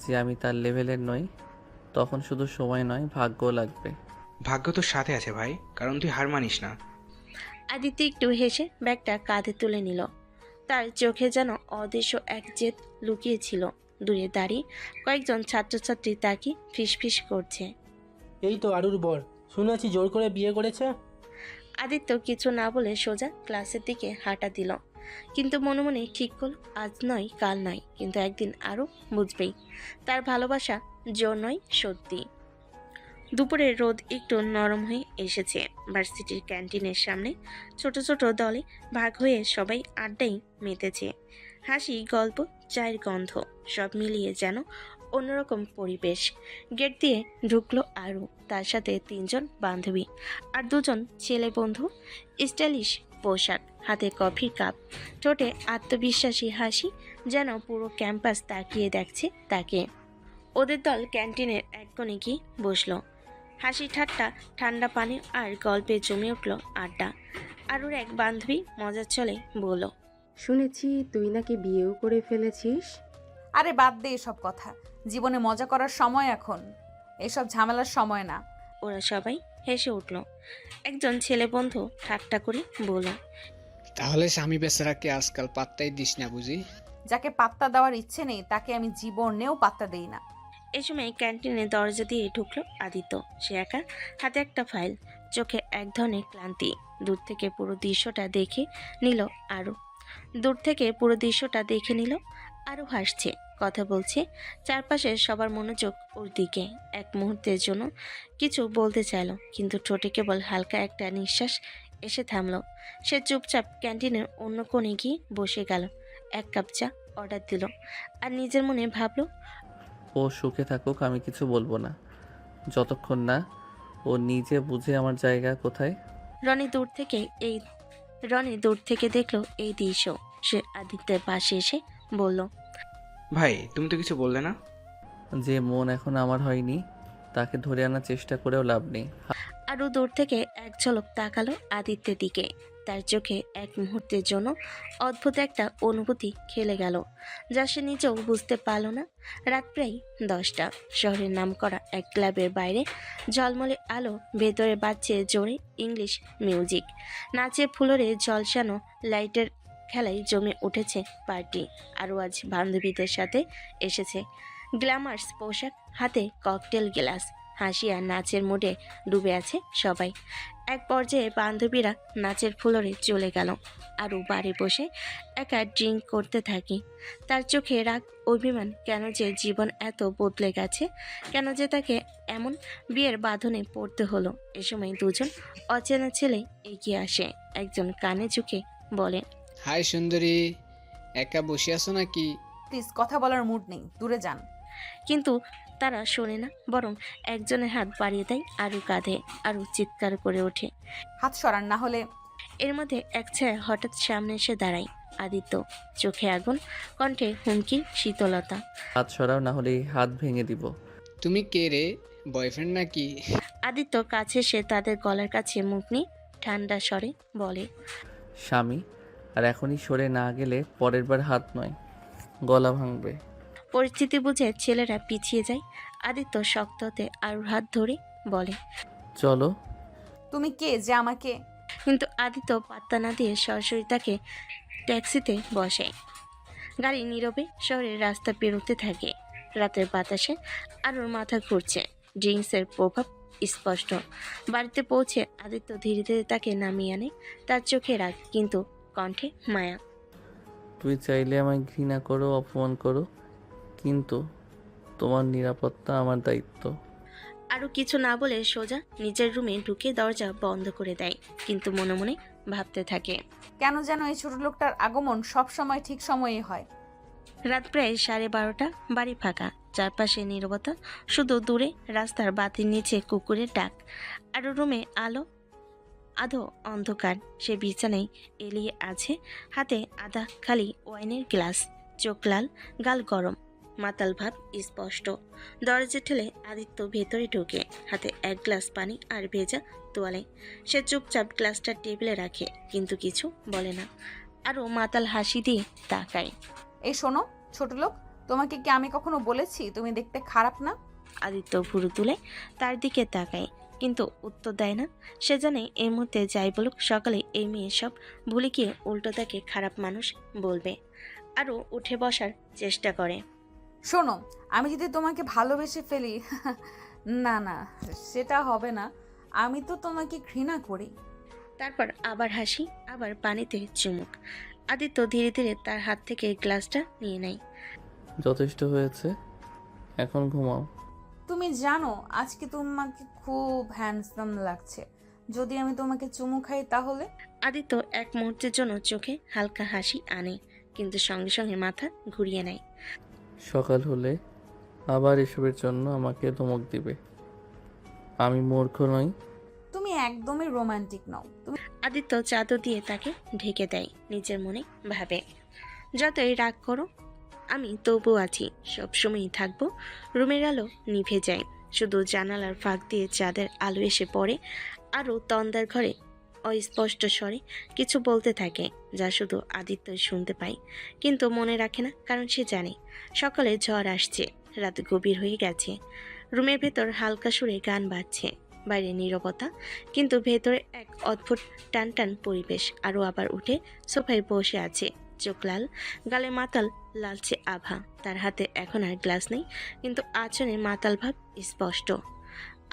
যে আমি তার লেভেলের নই, তখন শুধু সময় নয়, ভাগ্যও লাগবে।
ভাগ্য তোর সাথে আছে ভাই, কারণ তুই হার মানিস না।
আদিত্য একটু হেসে ব্যাগটা কাঁধে তুলে নিল। তার চোখে যেন অদৃশ্য এক জেদ লুকিয়েছিল। দূরে দাঁড়িয়ে কয়েকজন ছাত্রছাত্রী তাকে ফিসফিস করছে।
এই তো আরুর বর, শুনেছি জোর করে বিয়ে করেছে।
আদিত্য কিছু না বলে সোজা ক্লাসের দিকে হাঁটা দিল, কিন্তু মনে মনে ঠিক করল আজ নয় কাল নয়, কিন্তু একদিন আরও বুঝবেই তার ভালোবাসা জোর নয় সত্যি। দুপুরে রোদ একটু নরম হয়ে এসেছে। ভার্সিটির ক্যান্টিনের সামনে ছোট ছোট দলে ভাগ হয়ে সবাই আড্ডায় মেতেছে। হাসি, গল্প, চায়ের গন্ধ সব মিলিয়ে যেন অন্যরকম পরিবেশ। গেট দিয়ে ঢুকলো আরু, তার সাথে 3 জন বান্ধবী আর 2 জন ছেলে বন্ধু। স্টাইলিশ পোশাক, হাতে কফির কাপ, ঠোঁটে আত্মবিশ্বাসী হাসি, যেন পুরো ক্যাম্পাস তাকিয়ে দেখছে তাকে। ওদের দল ক্যান্টিনের এক কোণে গিয়ে বসলো। হাসি ঠাট্টা, ঠান্ডা পানি আর গল্পে জমে উঠল আড্ডা। আরুর এক বান্ধবী মজার ছলে বলল,
শুনেছি তুই নাকি বিয়েও করে ফেলেছিস।
আরে বাদ দে এসব কথা, জীবনে মজা করার সময় এখন, এসব ঝামেলার সময় না।
ওরা সবাই হেসে উঠল। একজন ছেলে বন্ধু ঠাট্টা করে বলল,
তাহলে স্বামী বেচারাকে আজকাল পাত্তাই দিস না বুঝি?
যাকে পাত্তা দেওয়ার ইচ্ছে নেই তাকে আমি জীবনেও পাত্তা দেই না।
এই সময় ক্যান্টিনে দরজা দিয়ে ঢুকলো আদিত্য। সে একা, হাতে একটা ফাইল, চোখে এক ধরনের ক্লান্তি। দূর থেকে পুরো দৃশ্যটা দেখে নিল আরও হাসছে, কথা বলছে, চারপাশে সবার মনোযোগ ওর দিকে। এক মুহূর্তের জন্য কিছু বলতে চাইল, কিন্তু ঠোঁটে কেবল হালকা একটা নিঃশ্বাস এসে থামলো। সে চুপচাপ ক্যান্টিনের অন্য কোণে গিয়ে বসে গেল। 1 কাপ চা অর্ডার দিল আর নিজের মনে ভাবলো,
ও সুখে থাকুক, আমি কিছু বলবো না যতক্ষণ না ও নিজে বুঝে আমার জায়গা কোথায়।
রনি দূর থেকে দেখলো এই দৃশ্য। সে আদিত্যের পাশে এসে বলল,
ভাই তুমি তো কিছু বললে না?
যে মন এখন আমার হয়নি তাকে ধরে আনার চেষ্টা করেও লাভ নেই।
আরও দূর থেকে এক ঝলক তাকালো আদিত্যের দিকে। তার চোখে এক মুহূর্তের জন্য অদ্ভুত একটা অনুভূতি খেলে গেল, যা সে নিজেও বুঝতে পারল না। রাত প্রায় 10টা। শহরের নামকরা এক ক্লাবের বাইরে ঝলমলে আলো, ভেতরে বাজছে জোরে ইংলিশ মিউজিক। নাচে ফুলরে ঝলসানো লাইটের খেলায় জমে উঠেছে পার্টি। আরও আজ বান্ধবীদের সাথে এসেছে। গ্ল্যামার্স পোশাক, হাতে ককটেল গ্লাস, হাসি আর নাচের মুডে ডুবে আছে সবাই। এক পর্যায়ে বান্ধবীরা নাচের ফ্লোরে চলে গেল। আরও বাড়ি বসে একা ড্রিঙ্ক করতে থাকি। তার চোখে রাগ, অভিমান, কেন যে জীবন এত বদলে গেছে, কেন যে তাকে এমন বিয়ের বাঁধনে পড়তে হলো। এ সময় দুজন অচেনা ছেলে এগিয়ে আসে। একজন কানে ঝুঁকে বলে,
হাই সুন্দরী, একা বসে আছো নাকি?
প্লিজ, কথা বলার মুড নেই, দূরে যান।
কিন্তু তারা শোনে না, বরং একজনের হাত বাড়িয়ে দেয় আরু কাঁধে। আরু চিৎকার করে ওঠে,
হাত সরান না হলে।
এর মধ্যে এক ছায়া হঠাৎ সামনে এসে দাঁড়ায়। আদিত্য, চোখে আগুন, কণ্ঠে হুমকির শীতলতা।
হাত সরাও, না হলে এই হাত ভেঙে দিব।
তুমি কে রে, বয়ফ্রেন্ড নাকি?
আদিত্য কাছে এসে তাদের গলার কাছে মুখ নিয়ে ঠান্ডা স্বরে বলে,
স্বামী। আর এখনই সরে না গেলে পরের বার হাত নয়, গলা ভাঙবে।
পরিস্থিতি বুঝে ছেলেরা পিছিয়ে যায়। আদিত্য শক্ত হতে আরুর হাত ধরে বলে,
চলো।
তুমি কে যে আমাকে?
কিন্তু আদিত্য পাত্তা না দিয়ে সরাসরি তাকে ট্যাক্সিতে বসে। গাড়ি নীরবে শহরের রাস্তা পেরোতে থাকে। রাতের বাতাসে আরুর মাথা ঘুরছে, ড্রিঙ্কসের প্রভাব স্পষ্ট। বাড়িতে পৌঁছে আদিত্য ধীরে ধীরে তাকে নামিয়ে আনে। তার চোখে রাগ, কিন্তু কণ্ঠে মায়া।
তুই চাইলে আমায় ঘৃণা করো, অপমান করো, কিন্তু তোমার নিরাপত্তা আমার দায়িত্ব।
আরও কিছু না বলে সোজা নিজের রুমে ঢুকে দরজা বন্ধ করে দেয়, কিন্তু মনে মনে ভাবতে থাকে,
কেন যেন এই ছোট লোকটার আগমন সব সময় ঠিক সময়ে হয়।
রাত প্রায় 12:30। বাড়ি ফাঁকা, চারপাশে নীরবতা, শুধু দূরে রাস্তার বাতির নিচে কুকুরের ডাক। আরও রুমে আধো অন্ধকার। সে বিছানায় এলিয়ে আছে, হাতে আধা খালি ওয়াইনের গ্লাস, চোখ লাল, গাল গরম, মাতাল ভাব স্পষ্ট। দরজা ঠেলে আদিত্য ভেতরে ঢোকে, হাতে এক গ্লাস পানি আর ভেজা তোয়ালে। সে চুপচাপ গ্লাসটা টেবিলে রাখে, কিন্তু কিছু বলে না। আরও মাতাল হাসি দিয়ে তাকায়।
এই শোনো ছোট লোক, তোমাকে কি আমি কখনো বলেছি তুমি দেখতে খারাপ না?
আদিত্য ভুরু তুলে তার দিকে তাকায়, কিন্তু উত্তর দেয় না। সে জানে এই মুহূর্তে যাই বলুক, সকালে এই মেয়ে সব ভুলে গিয়ে উল্টো তাকে খারাপ মানুষ বলবে। আরও উঠে বসার চেষ্টা করে।
শোনো, আমি যদি তোমাকে ভালোবেসে ফেলি না না, সেটা হবে না। আমি তো তোমাকে ঘৃণা করি।
তারপর আবার হাসি, আবার পানিতে চুমুক। আদিত্য ধীরে ধীরে তার হাত থেকে গ্লাসটা নিয়ে নেয়।
যথেষ্ট হয়েছে, এখন ঘুমাও।
তুমি জানো আজকে তোমাকে খুব হ্যান্ডসাম লাগছে। যদি আমি তোমাকে চুমু খাই তাহলে?
আদিত্য এক মুহূর্তের জন্য চোখে হালকা হাসি আনে, কিন্তু সঙ্গে সঙ্গে মাথা ঘুরিয়ে নেয়।
সকাল হলে আবার এসবের জন্য আমাকে ধমক দিবে। আমি মূর্খ নই।
তুমি একদমই রোমান্টিক নও। তুমি
আদিত্য চাদর দিয়ে তাকে ঢেকে দেয়। নিজের মনে ভাবে, যতই রাগ করো আমি তবু আছি, সবসময়ই থাকবো। রুমের আলো নিভে যায়, শুধু জানালার ফাঁক দিয়ে চাঁদের আলো এসে পড়ে। আরও তন্দার ঘরে অস্পষ্ট স্বরে কিছু বলতে থাকে, যা শুধু আদিত্য শুনতে পায়, কিন্তু মনে রাখে না, কারণ সে জানে সকালে ঝড় আসছে, রাত গভীর হয়ে গেছে। রুমের ভেতর হালকা সুরে গান বাজছে, বাইরে নীরবতা, কিন্তু ভেতরে এক অদ্ভুত টান টান পরিবেশ। আরও আবার উঠে সোফায় বসে আছে, চোখ লাল, গালে মাতাল লালচে আভা। তার হাতে এখন আর গ্লাস নেই, কিন্তু আচরণে মাতাল ভাব স্পষ্ট।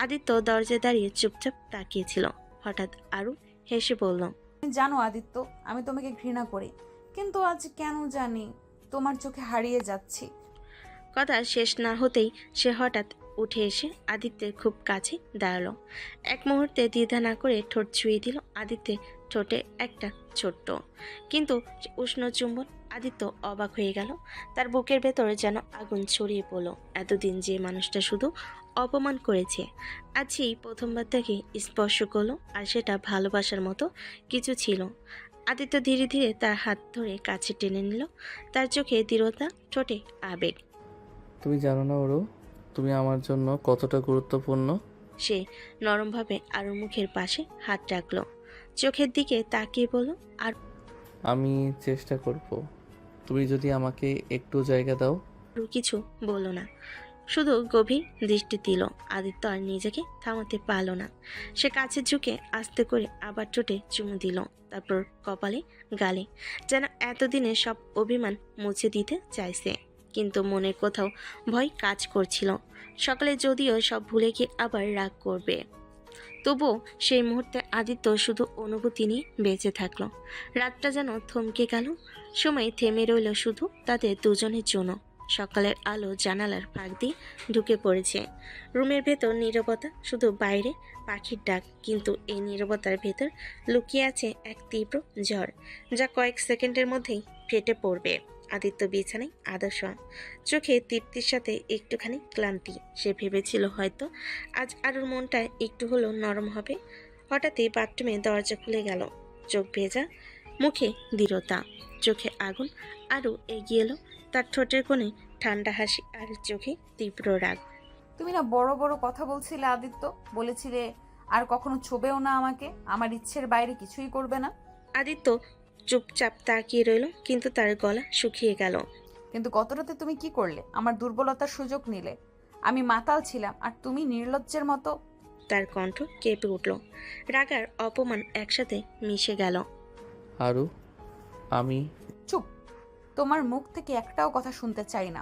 আদিত্য দরজায় দাঁড়িয়ে চুপচাপ তাকিয়েছিল। হঠাৎ আরু হেসে বলল,
জানো আদিত্য, আমি তোমাকে ঘৃণা করি, কিন্তু আজ কেন জানি তোমার চোখে হারিয়ে যাচ্ছি।
কথা শেষ না হতেই সে হঠাৎ উঠে এসে আদিত্যের খুব কাছে দাঁড়ালো। এক মুহূর্তে দ্বিধা না করে ঠোঁট ছুঁয়ে দিল আদিত্যের ঠোঁটে একটা ছোট্ট কিন্তু উষ্ণ চুম্বন। আদিত্য অবাক হয়ে গেল। তার বুকের ভেতরে যেন আগুন ছড়িয়ে পড়লো। এতদিন যে মানুষটা শুধু অপমান করেছে, আজ সেই প্রথমবার তাকে স্পর্শ করলো, আর সেটা ভালোবাসার মতো কিছু ছিল। আদিত্য ধীরে ধীরে তার হাত ধরে কাছে টেনে নিল। তার চোখে দৃঢ়তা, ঠোঁটে আবেগ।
তুমি জানো না ওরু, তুমি আমার জন্য কতটা গুরুত্বপূর্ণ।
সে নরমভাবে আরুর মুখের পাশে হাত রাখলো, চোখের দিকে তাকিয়ে বলল, আর
আমি চেষ্টা করব, তুমি যদি আমাকে একটু জায়গা দাও।
আরু কিছু বলল না, শুধু গভীর দৃষ্টি দিল। আদিত্য আর নিজেকে থামাতে পারল না। সে কাছে ঝুঁকে আস্তে করে আবার ঠোঁটে চুমু দিল, তারপর কপালে, গালে, যেন এতদিনে সব অভিমান মুছে দিতে চাইছে। কিন্তু মনের কোথাও ভয় কাজ করছিল। সকালে যদিও সব ভুলে গিয়ে আবার রাগ করবে, তবুও সেই মুহূর্তে আদিত্য শুধু অনুভূতি নিয়ে বেঁচে থাকলো। রাতটা যেন থমকে গেল, সময় থেমে রইল শুধু তাদের দুজনের জন্য। সকালের আলো জানালার ফাঁক দিয়ে ঢুকে পড়েছে। রুমের ভেতর নীরবতা, শুধু বাইরে পাখির ডাক। কিন্তু এই নীরবতার ভেতর লুকিয়ে আছে এক তীব্র ঝড়, যা কয়েক সেকেন্ডের মধ্যেই ফেটে পড়বে। আদিত্য বিছানায় আদর্শ, চোখে তৃপ্তির সাথে একটুখানি ক্লান্তি। সে ভেবেছিল হয়তো আজ আরুর মনটা একটু হলেও নরম হবে। হঠাৎই বাথরুমে দরজা খুলে গেল। চোখ ভেজা, মুখে দৃঢ়তা, চোখে আগুন। আরু এগিয়ে এলো, তার ঠোঁটের কোণে ঠান্ডা হাসি আর চোখে তীব্র রাগ।
তুমি না বড় বড় কথা বলছিলে আদিত্য, বলেছিলে আর কখনো ছোবেও না আমাকে, আমার ইচ্ছের বাইরে কিছুই করবে না।
আদিত্য চুপচাপ তাকিয়ে রইল, কিন্তু তার গলা শুকিয়ে গেল।
কিন্তু গত রাতে তুমি কি করলে? আমার দুর্বলতার সুযোগ নিলে। আমি মাতাল ছিলাম আর তুমি নির্লজ্জের মতো।
তার কণ্ঠ কেঁপে উঠল, রাগ আর অপমান একসাথে মিশে গেল।
আরু, আমি
চুপ, তোমার মুখ থেকে একটাও কথা শুনতে চাই না।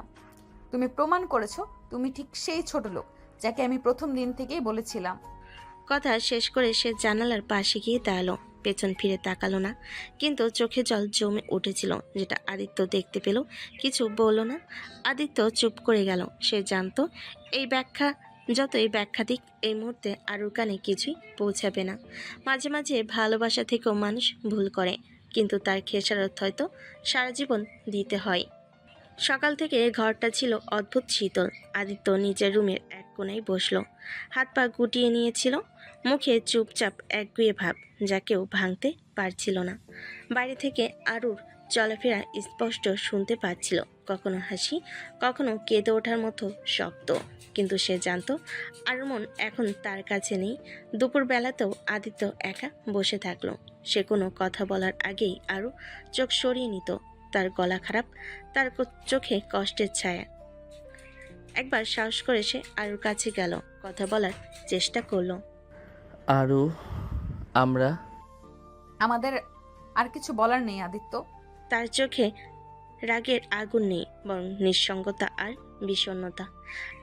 তুমি প্রমাণ করেছো তুমি ঠিক সেই ছোট লোক যাকে আমি প্রথম দিন থেকেই বলেছিলাম।
কথা শেষ করে সে জানালার পাশে গিয়ে দাঁড়ালো, পেছন ফিরে তাকালো না, কিন্তু চোখে জল জমে উঠেছিল, যেটা আদিত্য দেখতে পেল। কিছু বলল না। আদিত্য চুপ করে গেল। সে জানতো যতই ব্যাখ্যা দিক, এই মুহূর্তে আরুর কানে কিছুই পৌঁছাবে না। মাঝে মাঝে ভালোবাসা থেকেও মানুষ ভুল করে, কিন্তু তার খেসারত হয়তো সারা জীবন দিতে হয়। সকাল থেকে ঘরটা ছিল অদ্ভুত শীতল। আদিত্য নিজের রুমের এক কোণায় বসলো, হাত পা গুটিয়ে নিয়েছিল, মুখে চুপচাপ একগুঁয়ে ভাব, যা কেউ ভাঙতে পারছিল না। বাইরে থেকে আরুর চলাফেরা স্পষ্ট শুনতে পাচ্ছিল, কখনো হাসি, কখনো কেঁদে ওঠার মতো শব্দ। কিন্তু সে জানতো আরুর মন এখন তার কাছে নেই। দুপুরবেলাতেও আদিত্য একা বসে থাকলো। সে কোনো কথা বলার আগেই আরু চোখ সরিয়ে নিত। তার গলা খারাপ, তার চোখে কষ্টের ছায়া। একবার সাহস করে সে আরুর কাছে গেল, কথা বলার চেষ্টা করলো।
আরু,
আমাদের আর কিছু বলার নেই আদিত্য।
তার চোখে রাগের আগুন নেই, বরং নিঃসঙ্গতা আর বিষণ্ণতা।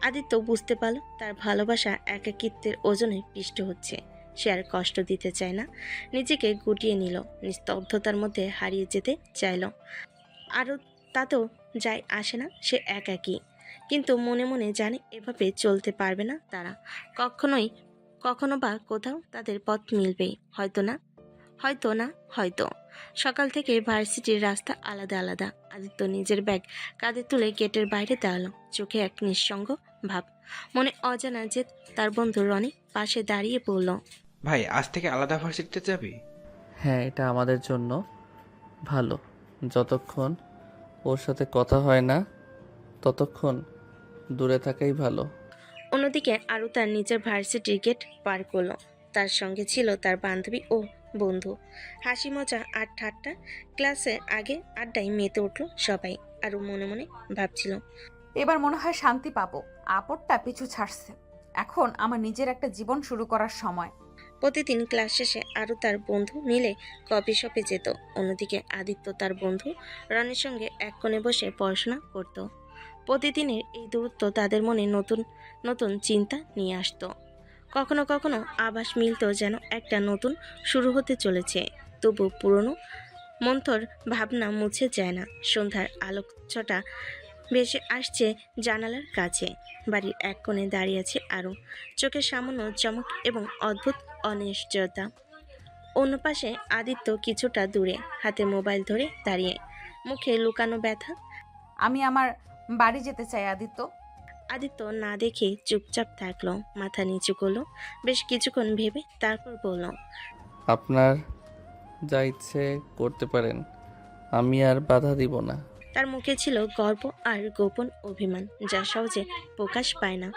আদিত্য বুঝতে পারল তার ভালোবাসা একাকিত্বের ওজনে পিষ্ট হচ্ছে। সে আর কষ্ট দিতে চায় না, নিজেকে গুটিয়ে নিল, নিস্তব্ধতার মধ্যে হারিয়ে যেতে চাইল। আরও তাতেও যায় আসে না, সে একাকী, কিন্তু মনে মনে জানে এভাবে চলতে পারবে না তারা। কখনো বা কোথাও তাদের পথ মিলবে, হয়তো। সকাল থেকে ভার্সিটির রাস্তা আলাদা আলাদা। আদিত্য নিজের ব্যাগ কাঁধে তুলে গেটের বাইরে দাঁড়ালো, চোখে এক নিঃসঙ্গ ভাব, মনে অজানা জেদ। তার বন্ধু রনি পাশে দাঁড়িয়ে বলল,
ভাই, আজ থেকে আলাদা ভার্সিটিতে যাবি?
হ্যাঁ, এটা আমাদের জন্য ভালো। যতক্ষণ ওর সাথে কথা হয় না ততক্ষণ দূরে থাকাই ভালো।
অন্যদিকে আরও তার নিজের ভার্সিটির গেট পার করলো। তার সঙ্গে ছিল তার বান্ধবী ও বন্ধু। হাসি মজা আর ঠাট্টা, ক্লাসের আগে আড্ডায় মেতে উঠলো সবাই। আরও মনে মনে ভাবছিল,
এবার মনে হয় শান্তি পাবো, আপদটা পিছু ছাড়ছে, এখন আমার নিজের একটা জীবন শুরু করার সময়।
প্রতিদিন ক্লাস শেষে আরও তার বন্ধু মিলে কফি শপে যেত। অন্যদিকে আদিত্য তার বন্ধু রনির সঙ্গে এক কোণে বসে পড়াশোনা করত। প্রতিদিনের এই দূরত্ব তাদের মনে নতুন নতুন চিন্তা নিয়ে আসতো। কখনো কখনো আভাস মিলত যেন একটা নতুন শুরু হতে চলেছে, তবু পুরনো মন্থর ভাবনা মুছে যায় না। সন্ধ্যার আলোকছটা ভেসে আসছে জানালার কাছে। বাড়ির এক কোণে দাঁড়িয়ে আছে আরও, চোখে সামান্য চমক এবং অদ্ভুত অনিশ্চয়তা। অন্য পাশে আদিত্য কিছুটা দূরে, হাতে মোবাইল ধরে দাঁড়িয়ে, মুখে লুকানো ব্যথা।
আমি আমার বাড়ি যেতে চাই আদিত্য।
আদিত্য না দেখে চুপচাপ থাকলো, মাথা নিচু করলো বেশ কিছুক্ষণ ভেবে, তারপর বলল,
আপনার যা ইচ্ছে করতে পারেন, আমি আর বাধা দিব না।
তার মুখে ছিল গর্ব আর গোপন অভিমান, যা সহজে প্রকাশ পায় না।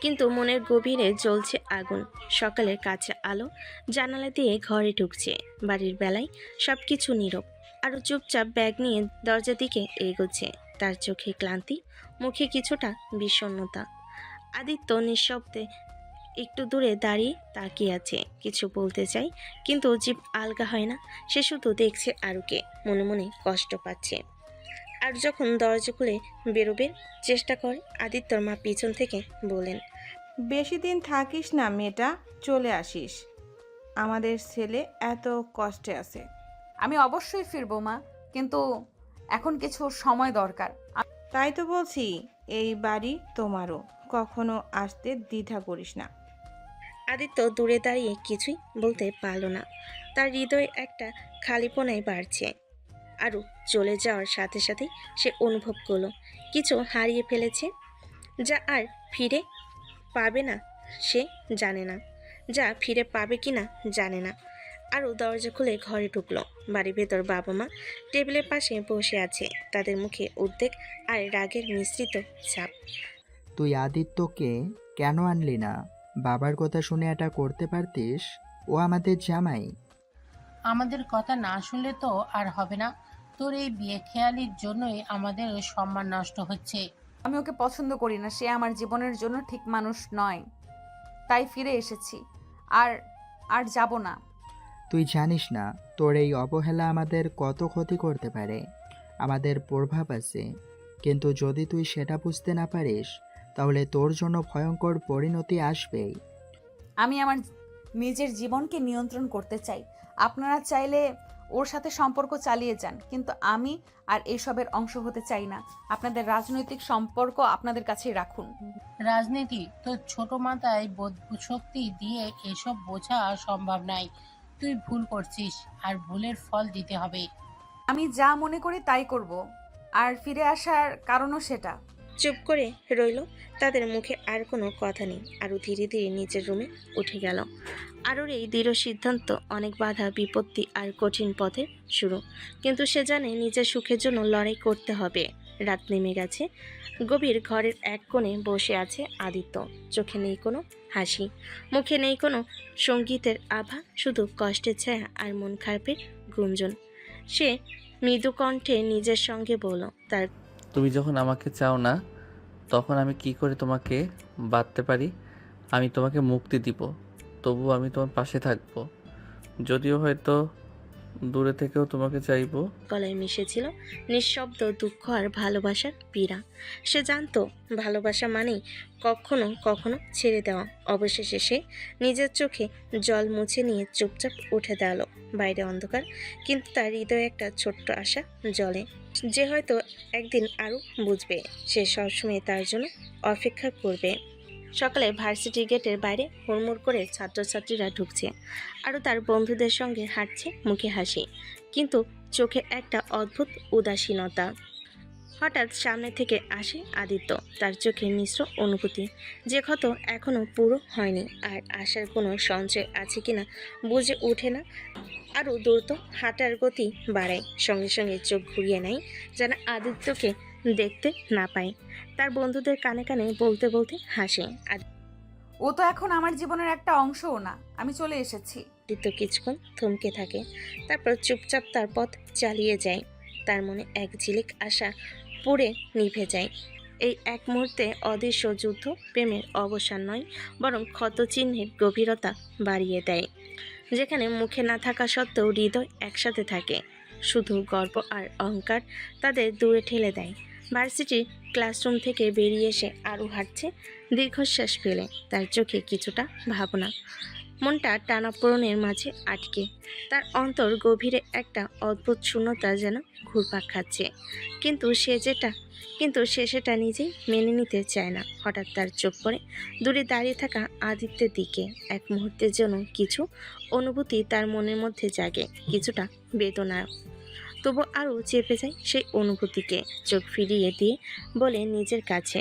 কিন্তু মনের গভীরে জ্বলছে আগুন। সকালের কাছে আলো জানালা দিয়ে ঘরে ঢুকছে। বাড়ির বেলায় সবকিছু নীরব। আরও চুপচাপ ব্যাগ নিয়ে দরজার দিকে এগোচ্ছে। তার চোখে ক্লান্তি, মুখে কিছুটা বিষণ্ণতা। আদিত্য নিঃশব্দে একটু দূরে দাঁড়িয়ে তাকিয়ে আছে, কিছু বলতে চাই কিন্তু জিভ আলগা হয় না। সে শুধু দেখছে আরুকে, মনে মনে কষ্ট পাচ্ছে। আর যখন দরজা খুলে বেরোবে চেষ্টা করে, আদিত্যর মা পিছন থেকে বলেন,
বেশি দিন থাকিস না মেয়েটা, চলে আসিস। আমাদের ছেলে এত কষ্টে আছে।
আমি অবশ্যই ফিরবো মা, কিন্তু এখন কিছু সময় দরকার।
তাই তো বলছি, এই বাড়ি তোমারও, কখনো আসতে দ্বিধা করিস না।
আদিত্য দূরে দাঁড়িয়ে কিছুই বলতে পারল না। তার হৃদয়ে একটা খালিপনায় বাড়ছে। আরও চলে যাওয়ার সাথে সাথে সে অনুভব করলো কিছু হারিয়ে ফেলেছে, যা আর ফিরে পাবে না। সে জানে না, যা ফিরে পাবে কি না জানে না। আরও দরজা খুলে ঘরে ঢুকলো। বাড়ির ভেতর বাবা মা টেবিলের পাশে বসে আছে, তাদের মুখে উদ্বেগ আর রাগের মিশ্রিত ছাপ।
তুই আদিত্যকে কেন আনলি না? বাবার কথা শুনে এটা করতে পারতিস, ও আমাদের জামাই।
আমাদের কথা না শুনলে তো আর হবে না। তোর এই বিয়ে খেয়ালির জন্যই আমাদের সম্মান নষ্ট হচ্ছে।
আমি ওকে পছন্দ করি না, সে আমার জীবনের জন্য ঠিক মানুষ নয়, তাই ফিরে এসেছি। আর আর যাব না।
তুই জানিস না তোর এই অবহেলা আমাদের কত ক্ষতি করতে পারে। আমাদের প্রভাব আছে, কিন্তু যদি তুই সেটা বুঝতে না পারিস তাহলে তোর জন্য ভয়ঙ্কর পরিণতি আসবেই।
আমি আমার নিজের জীবনকে নিয়ন্ত্রণ করতে চাই। আপনারা চাইলে ওর সাথে সম্পর্ক চালিয়ে যান, কিন্তু আমি আর এসবের অংশ হতে চাই না। আপনাদের রাজনৈতিক সম্পর্ক আপনাদের কাছেই রাখুন।
রাজনীতি তোর ছোট মাথায় শক্তি দিয়ে এসব বোঝা সম্ভব নয়। তুই ভুল করছিস, আর ভুলের ফল দিতে হবে।
আমি যা মনে করি তাই করব, আর ফিরে আসার কারণও সেটা।
চুপ করে রইল। তাদের মুখে আর কোনো কথা নেই। আরও ধীরে ধীরে নিজের রুমে উঠে গেল। আরুর এই দৃঢ় সিদ্ধান্ত অনেক বাধা বিপত্তি আর কঠিন পথের শুরু, কিন্তু সে জানে নিজের সুখের জন্য লড়াই করতে হবে। রাত নেমে গেছে। গভীর ঘরের এক কোণে বসে আছে আদিত্য। চোখে নেই কোনো হাসি, মুখে নেই কোনো সঙ্গীতের আভা, শুধু কষ্টের ছায়া আর মন খারাপের গুঞ্জন। সে মৃদু কণ্ঠে নিজের সঙ্গে বলল, তার
তুমি যখন আমাকে চাও না, তখন আমি কি করে তোমাকে বাঁধতে পারি? আমি তোমাকে মুক্তি দিব, তবুও আমি তোমার পাশে থাকবো, যদিও হয়তো দূরে থেকেও তোমাকে চাইবো।
গলায় মিশেছিল নিঃশব্দ দুঃখ আর ভালোবাসার পীড়া। সে জানতো ভালোবাসা মানেই কখনো কখনো ছেড়ে দেওয়া। অবশেষে সে নিজের চোখে জল মুছে নিয়ে চুপচাপ উঠে দাঁড়ালো। বাইরে অন্ধকার, কিন্তু তার হৃদয়ে একটা ছোট্ট আশা জ্বলে, যে হয়তো একদিন আরও বুঝবে। সে সবসময় তার জন্য অপেক্ষা করবে। সকালে ভার্সিটি গেটের বাইরে হুড়মুড় করে ছাত্রছাত্রীরা ঢুকছে। আরও তার বন্ধুদের সঙ্গে হাঁটছে, মুখে হাসি, কিন্তু চোখে একটা অদ্ভুত উদাসীনতা। হঠাৎ সামনে থেকে আসে আদিত্য। তার চোখে মিশ্র অনুভূতি, যে ক্ষত এখনো পুরো হয়নি, আর আশার কোনো সঞ্চয় আছে কিনা বুঝে ওঠে না। আরও দ্রুত হাঁটার গতি বাড়ায়, সঙ্গে সঙ্গে চোখ ঘুরিয়ে নেয় যেন আদিত্যকে দেখতে না পায়। তার বন্ধুদের কানে কানে বলতে বলতে হাসে, আর
ও তো এখন আমার জীবনের একটা অংশও না, আমি চলে এসেছি।
আদিত্য কিছুক্ষণ থমকে থাকে, তারপর চুপচাপ তার পথ চালিয়ে যায়। তার মনে এক ঝিলিক আশা পুড়ে নিভে যায়। এই এক মুহূর্তে অদৃশ্য যুদ্ধ প্রেমের অবসান নয়, বরং ক্ষতচিহ্নের গভীরতা বাড়িয়ে দেয়। যেখানে মুখে না থাকা সত্ত্বেও হৃদয় একসাথে থাকে, শুধু গর্ব আর অহংকার তাদের দূরে ঠেলে দেয়। ভার্সিটির ক্লাসরুম থেকে বেরিয়ে এসে আরও হাঁটছে, দীর্ঘশ্বাস ফেলে। তার চোখে কিছুটা ভাবনা, মনটা টানাপোড়েনের মাঝে আটকে। তার অন্তর গভীরে একটা অদ্ভুত শূন্যতা যেন ঘুরপাক খাচ্ছে। কিন্তু সে সেটা নিজেই মেনে নিতে চায় না। হঠাৎ তার চোখ পড়ে দূরে দাঁড়িয়ে থাকা আদিত্যের দিকে। এক মুহূর্তের জন্য কিছু অনুভূতি তার মনের মধ্যে জাগে, কিছুটা বেদনা। তবু আরও চেপে যায় সেই অনুভূতিকে। চোখ ফিরিয়ে দিয়ে বলে নিজের কাছে,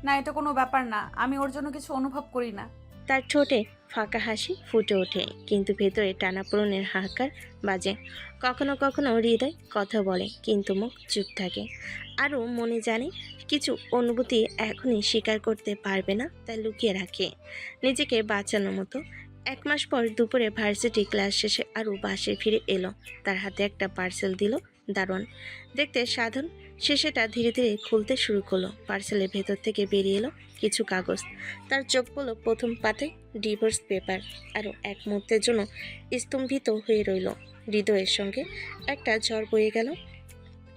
না, এটা কোনো ব্যাপার না, আমি ওর জন্য কিছু অনুভব করি না।
তার ঠোঁটে ফাঁকা হাসি ফুটে ওঠে, কিন্তু ভেতরে টানাপোড়েনের হাহাকার বাজে। কখনো কখনো হৃদয় কথা বলে, কিন্তু মুখ চুপ থাকে। আরও মনে জানে কিছু অনুভূতি এখনই স্বীকার করতে পারবে না, তাই লুকিয়ে রাখে নিজেকে বাঁচানোর মতো। 1 মাস পর দুপুরে ভার্সিটি ক্লাস শেষে আরও বাসে ফিরে এলো। তার হাতে একটা পার্সেল দিল দারোয়ান। দেখতে সাধারণ, সে সেটা ধীরে ধীরে খুলতে শুরু করলো। পার্সেলের ভেতর থেকে বেরিয়ে এলো কিছু কাগজ। তার চোখ পড়ল প্রথম পাতায় ডিভোর্স পেপার। আরও এক মুহূর্তের জন্য স্তম্ভিত হয়ে রইল। হৃদয়ের সঙ্গে একটা ঝড় বয়ে গেল।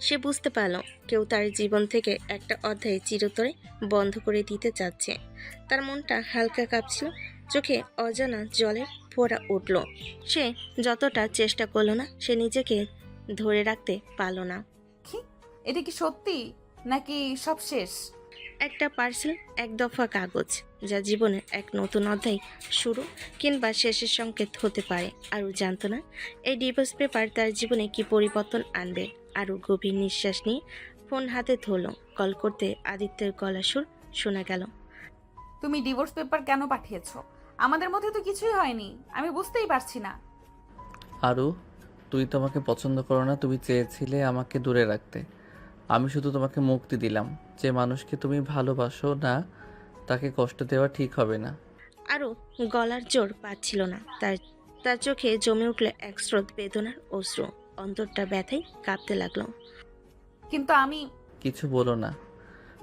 সে বুঝতে পারল কেউ তার জীবন থেকে একটা অধ্যায় চিরতরে বন্ধ করে দিতে চাচ্ছে। তার মনটা হালকা কাঁপছিল, চোখে অজানা জলের ফোঁটা উঠল। সে যতটা চেষ্টা করলো না, সে নিজেকে ধরে রাখতে পারল না।
কি এটা কি সত্যি নাকি সব শেষ?
একটা পার্সেল, এক দফা কাগজ, যা জীবনের এক নতুন অধ্যায় শুরু কিংবা শেষের সংকেত হতে পারে। আরও জানত না এই ডিভোর্স পেপার তার জীবনে কি পরিবর্তন আনবে। আরও গভীর নিঃশ্বাস নিয়ে ফোন হাতে ধরল। কল করতে আদিত্যের গলা সুর শোনা গেল।
তুমি ডিভোর্স পেপার কেন পাঠিয়েছো? আমাদের মধ্যে তো কিছুই হয়নি, আমি বুঝতেই পারছি না।
আরু, তুই তোমাকে পছন্দ করো না, তুমি চেয়েছিলে আমাকে দূরে রাখতে। আমি শুধু তোমাকে মুক্তি দিলাম। যে মানুষকে তুমি ভালোবাসো না তাকে কষ্ট দেওয়া ঠিক হবে না।
আরও গলার জোর পাচ্ছিল না। তার চোখে জমে উঠল এক স্রোত বেদনার অশ্রু। অন্তরটা ব্যথায় কাঁপতে লাগলো।
কিন্তু আমি
কিছু বলো না,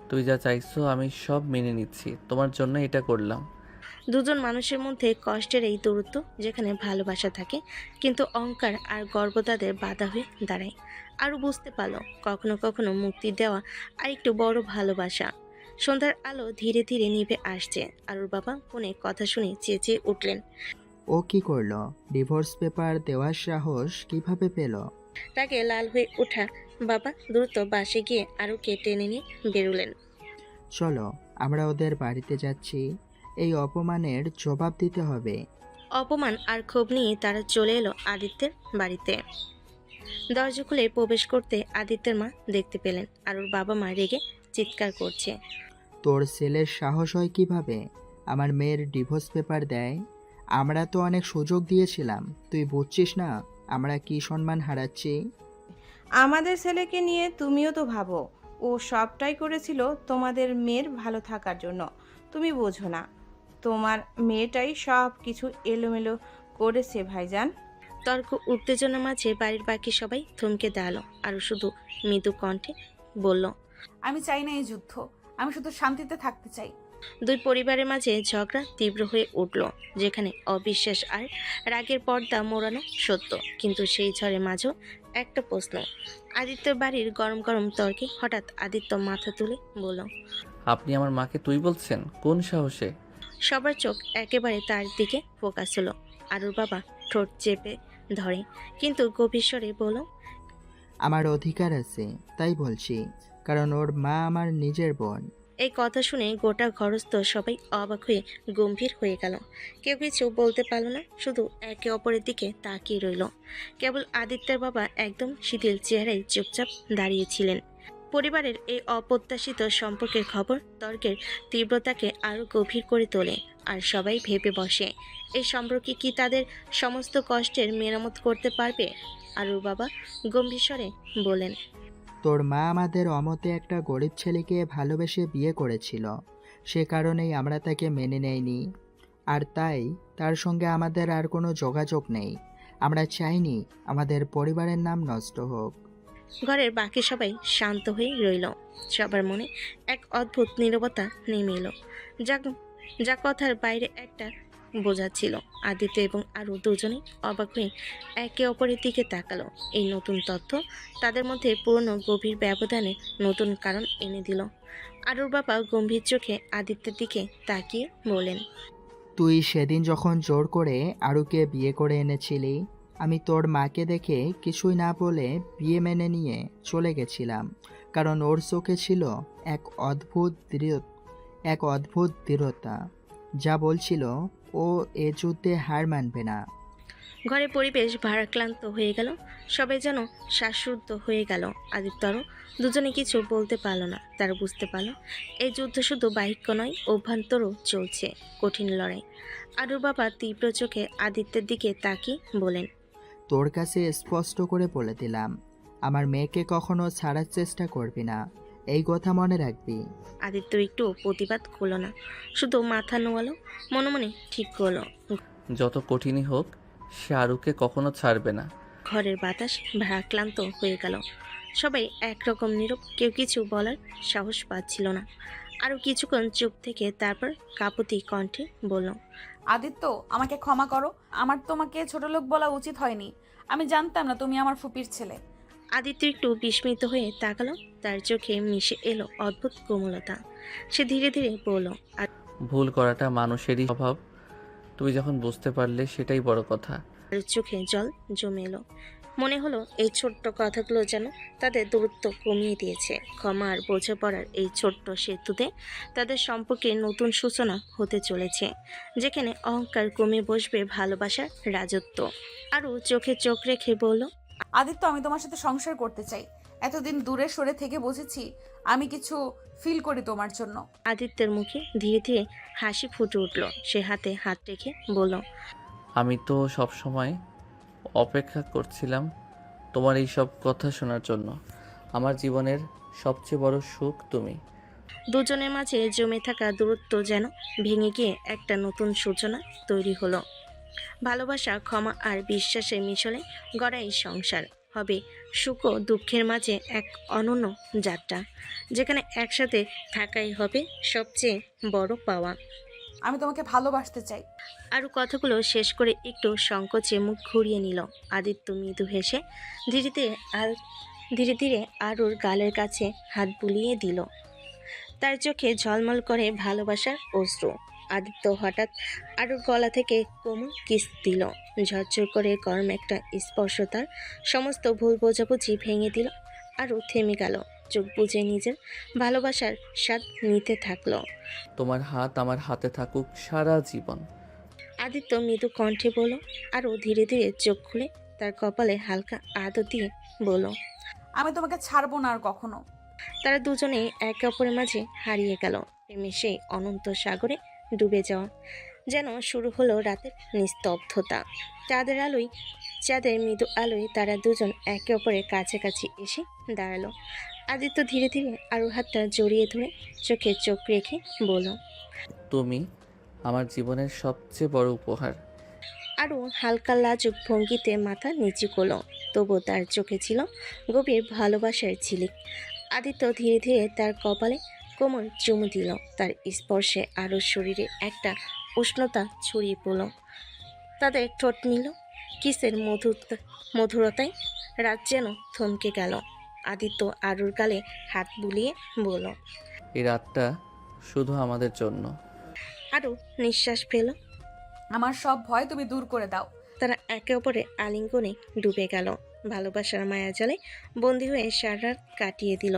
তুই যা চাইছো আমি সব মেনে নিচ্ছি, তোমার জন্য এটা করলাম।
দুজন মানুষের মধ্যে কষ্টের এই দূরত্ব, যেখানে ভালোবাসা থাকে কিন্তু অহংকার আর গর্ব তাদের বাধা হয়ে দাঁড়ায়। আরও বুঝতে পারলো কখনো কখনো মুক্তি দেওয়া আর একটু বড় ভালোবাসা। সন্ধ্যার আলো ধীরে ধীরে নিভে আসছে। আরুর বাবা ফোনে কথা শুনে চেঁচিয়ে উঠলেন।
ও কি করলো? ডিভোর্স পেপার দেওয়ার সাহস কিভাবে পেল?
তাকে লাল হয়ে ওঠা বাবা দ্রুত বাসে গিয়ে আরুকে টেনে নিয়ে বেরোলেন।
চলো, আমরা ওদের বাড়িতে যাচ্ছি। এই অপমানের জবাব দিতে হবে।
অপমান আর ক্ষোভ নিয়ে তারা চলে এলো আদিত্যের বাড়িতে। দরজা খুলে প্রবেশ করতে আদিত্যের মা দেখতে পেলেন আরুর বাবা মা রেগে চিৎকার করছে।
তোর ছেলের সাহস হয় কিভাবে আমার মেয়ের ডিভোর্স পেপার দেয়? আমরা তো অনেক সুযোগ দিয়েছিলাম, তুই বুঝছিস না আমরা কি সম্মান হারাচ্ছি?
আমাদের ছেলেকে নিয়ে তুমিও তো ভাবো, ও সবটাই করেছিল তোমাদের মেয়ের ভালো থাকার জন্য। তুমি বোঝো না, তোমার মেয়েটাই সব কিছু এলোমেলো করেছে ভাইজান।
তর্ক উত্তেজনার মাঝে বাড়ির বাকি সবাই থমকে দাঁড়ালো। আরও শুধু মৃদু কণ্ঠে বলল,
আমি চাই না এই যুদ্ধ, আমি শুধু শান্তিতে থাকতে চাই।
দুই পরিবারের মাঝে ঝগড়া তীব্র হয়ে উঠল, যেখানে অবিশ্বাস আর রাগের পর্দা মোড়ানো সত্য। কিন্তু সেই ঝড়ের মাঝেও একটা প্রশ্ন। আদিত্যের বাড়ির গরম গরম তর্কে হঠাৎ আদিত্য মাথা তুলে বলল,
আপনি আমার মাকে তুই বলছেন? কোন সাহসে?
সবার চোখ একেবারে তার দিকে ফোকাস হলো। আরুর বাবা ঠোঁট চেপে ধরে, কিন্তু গভীর স্বরে বলল,
আমার অধিকার আছে তাই বলছি, কারণ ওর মা আমার নিজের বোন।
এই কথা শুনে গোটা ঘরস্থ সবাই অবাক হয়ে গম্ভীর হয়ে গেল। কেউ কিছু বলতে পারল না, শুধু একে অপরের দিকে তাকিয়ে রইল। কেবল আদিত্যের বাবা একদম শিথিল চেহারায় চুপচাপ দাঁড়িয়েছিলেন। পরিবারের এই অপ্রত্যাশিত সম্পর্কের খবর তর্কের তীব্রতাকে আরও গভীর করে তোলে। আর সবাই ভেবে বসে, এই সম্পর্কে কি তাদের সমস্ত কষ্টের মেরামত করতে পারবে? আরুর বাবা গম্ভীর স্বরে বলেন,
তোর মা আমাদের অমতে একটা গরিব ছেলেকে ভালোবেসে বিয়ে করেছিল, সে কারণেই আমরা তাকে মেনে নেইনি। আর তাই তার সঙ্গে আমাদের আর কোনো যোগাযোগ নেই। আমরা চাইনি আমাদের পরিবারের নাম নষ্ট হোক।
ঘরের বাকি সবাই শান্ত হয়ে রইল। সবার মনে এক অদ্ভুত নীরবতা নেমে এলো, যা কথার বাইরে একটা বোঝাচ্ছিল। আদিত্য এবং আরও দুজনেই অবাক হয়ে একে অপরের দিকে তাকালো। এই নতুন তথ্য তাদের মধ্যে পুরনো গভীর ব্যবধানে নতুন কারণ এনে দিল। আরুর বাবা গম্ভীর চোখে আদিত্যের দিকে তাকিয়ে বলেন,
তুই সেদিন যখন জোর করে আরুকে বিয়ে করে এনেছিলি, আমি তোর মাকে দেখে কিছুই না বলে বিয়ে মেনে নিয়ে চলে গেছিলাম, কারণ ওর চোখে ছিল এক অদ্ভুত দৃঢ়তা, যা বলছিল ও এ যুদ্ধে হার মানবে না।
ঘরে পরিবেশ ভারাক্রান্ত হয়ে গেল। সবাই যেন শ্বাসরুদ্ধ হয়ে গেল। আদিত্যরও দুজনে কিছু বলতে পারল না। তারা বুঝতে পারল এই যুদ্ধ শুধু বাহিক্য নয়, অভ্যন্তরও চলছে কঠিন লড়াই। আরুর বাবা তীব্র চোখে আদিত্যের দিকে তাকিয়ে বলেন,
তোর কাছে স্পষ্ট করে বলে দিলাম, আমার মেয়েকে কখনো ছাড়ার চেষ্টা করবি না, এই কথা মনে রাখবি।
আদিত্য একটু প্রতিবাদ করলো না, শুধু মাথা নোয়ালো। মনে মনে ঠিক করলো
যত কঠিনই হোক সে আরুকে কখনো ছাড়বে না।
ঘরের বাতাস ভারাক্রান্ত হয়ে গেল। সবাই একরকম নীরব, কেউ কিছু বলার সাহস পাচ্ছিল না। আরও কিছুক্ষণ চুপ থেকে তারপর কাপতি কণ্ঠে বলল,
আদিত্য, আমাকে ক্ষমা করো। আমার তোমাকে ছোট লোক বলা উচিত হয়নি। আমি জানতাম না তুমি আমার ফুপির ছেলে।
আদিত্য একটু বিস্মিত হয়ে তাকালো। তার চোখে মিশে এলো অদ্ভুত কোমলতা। সে ধীরে ধীরে বলল,
ভুল করাটা মানুষেরই স্বভাব। তুমি যখন বুঝতে পারলে সেটাই বড় কথা।
আর চোখে জল জমে এলো। মনে হলো এই ছোট্ট কথাগুলো যেন তাদের দূরত্ব কমিয়ে দিয়েছে। ক্ষমা আর বোঝাপড়ার এই ছোট্ট সেতুতে তাদের সম্পর্কে নতুন সূচনা হতে চলেছে, যেখানে অহংকার কমে বসবে ভালোবাসার রাজত্ব। আরও চোখে চোখ রেখে বলল,
আদিত্য, আমি তোমার সাথে সংসার করতে চাই। এতদিন দূরে সরে থেকে বুঝেছি আমি কিছু ফিল করি তোমার জন্য।
আদিত্যের মুখে ধীরে ধীরে হাসি ফুটে উঠল। সে হাতে হাত রেখে বলল,
আমি তো সব সময় অপেক্ষা করছিলাম তোমার এই সব কথা শোনার জন্য। আমার জীবনের সবচেয়ে বড় সুখ তুমি।
দুজনের মাঝে জমে থাকা দূরত্ব যেন ভেঙে গিয়ে একটা নতুন সূচনা তৈরি হলো। ভালোবাসা, ক্ষমা আর বিশ্বাসের মিশনে গড়া এই সংসার হবে সুখ ও দুঃখের মাঝে এক অনন্য যাত্রা, যেখানে একসাথে থাকাই হবে সবচেয়ে বড় পাওয়া।
আমি তোমাকে ভালোবাসতে চাই।
আরও কথাগুলো শেষ করে একটু সংকোচে মুখ ঘুরিয়ে নিল। আদিত্য মৃদু হেসে ধীরে ধীরে আরুর গালের কাছে হাত বুলিয়ে দিল। তার চোখে ঝলমল করে ভালোবাসার অশ্রু। আদিত্য হঠাৎ আরুর গলা থেকে কোমল কিস দিল। ঝরঝর করে গরম একটা স্পর্শ তার সমস্ত ভুল বোঝাবুঝি ভেঙে দিল। আরও থেমে গেল, চোখ বুজে নিজের ভালোবাসার স্বাদ নিতে থাকলো।
তোমার হাত আমার হাতে থাকুক সারা জীবন।
আদিত্য মৃদু কণ্ঠে বলল। আরও ধীরে ধীরে চোখ খুলে তার কপালে হালকা আদর দিয়ে বলল,
আমি তোমাকে ছাড়বো না আর কখনো।
তারা দুজনেই একে অপরের মাঝে হারিয়ে গেল। প্রেমে সেই অনন্ত সাগরে ডুবে যাওয়া যেন শুরু হলো রাতের নিস্তব্ধতা। চাঁদের মৃদু আলোয় তারা দুজন একে অপরের কাছাকাছি এসে দাঁড়ালো। আদিত্য ধীরে ধীরে আরও হাতটা জড়িয়ে ধরে চোখে চোখ রেখে বলল,
তুমি আমার জীবনের সবচেয়ে বড় উপহার।
আরও হালকা লাজুক ভঙ্গিতে মাথা নিচু করলো, তবু তার চোখে ছিল গভীর ভালোবাসার ঝিলিক। আদিত্য ধীরে ধীরে তার কপালে কোমল চুমু দিল। তার স্পর্শে আরও শরীরে একটা উষ্ণতা ছড়িয়ে পড়ল। তাদের ঠোঁট মিল, কিসের মধুরতায় রাত যেন থমকে গেল। আদিত্য আরুর গালে হাত বুলিয়ে বলল,
এই রাতটা শুধু আমাদের জন্য।
আরও নিঃশ্বাস ফেল।
আমার সব ভয় তুমি দূর করে দাও।
তারা একে অপরে আলিঙ্গনে ডুবে গেল। ভালোবাসার মায়াজালে বন্দী হয়ে সারা রাত কাটিয়ে দিল।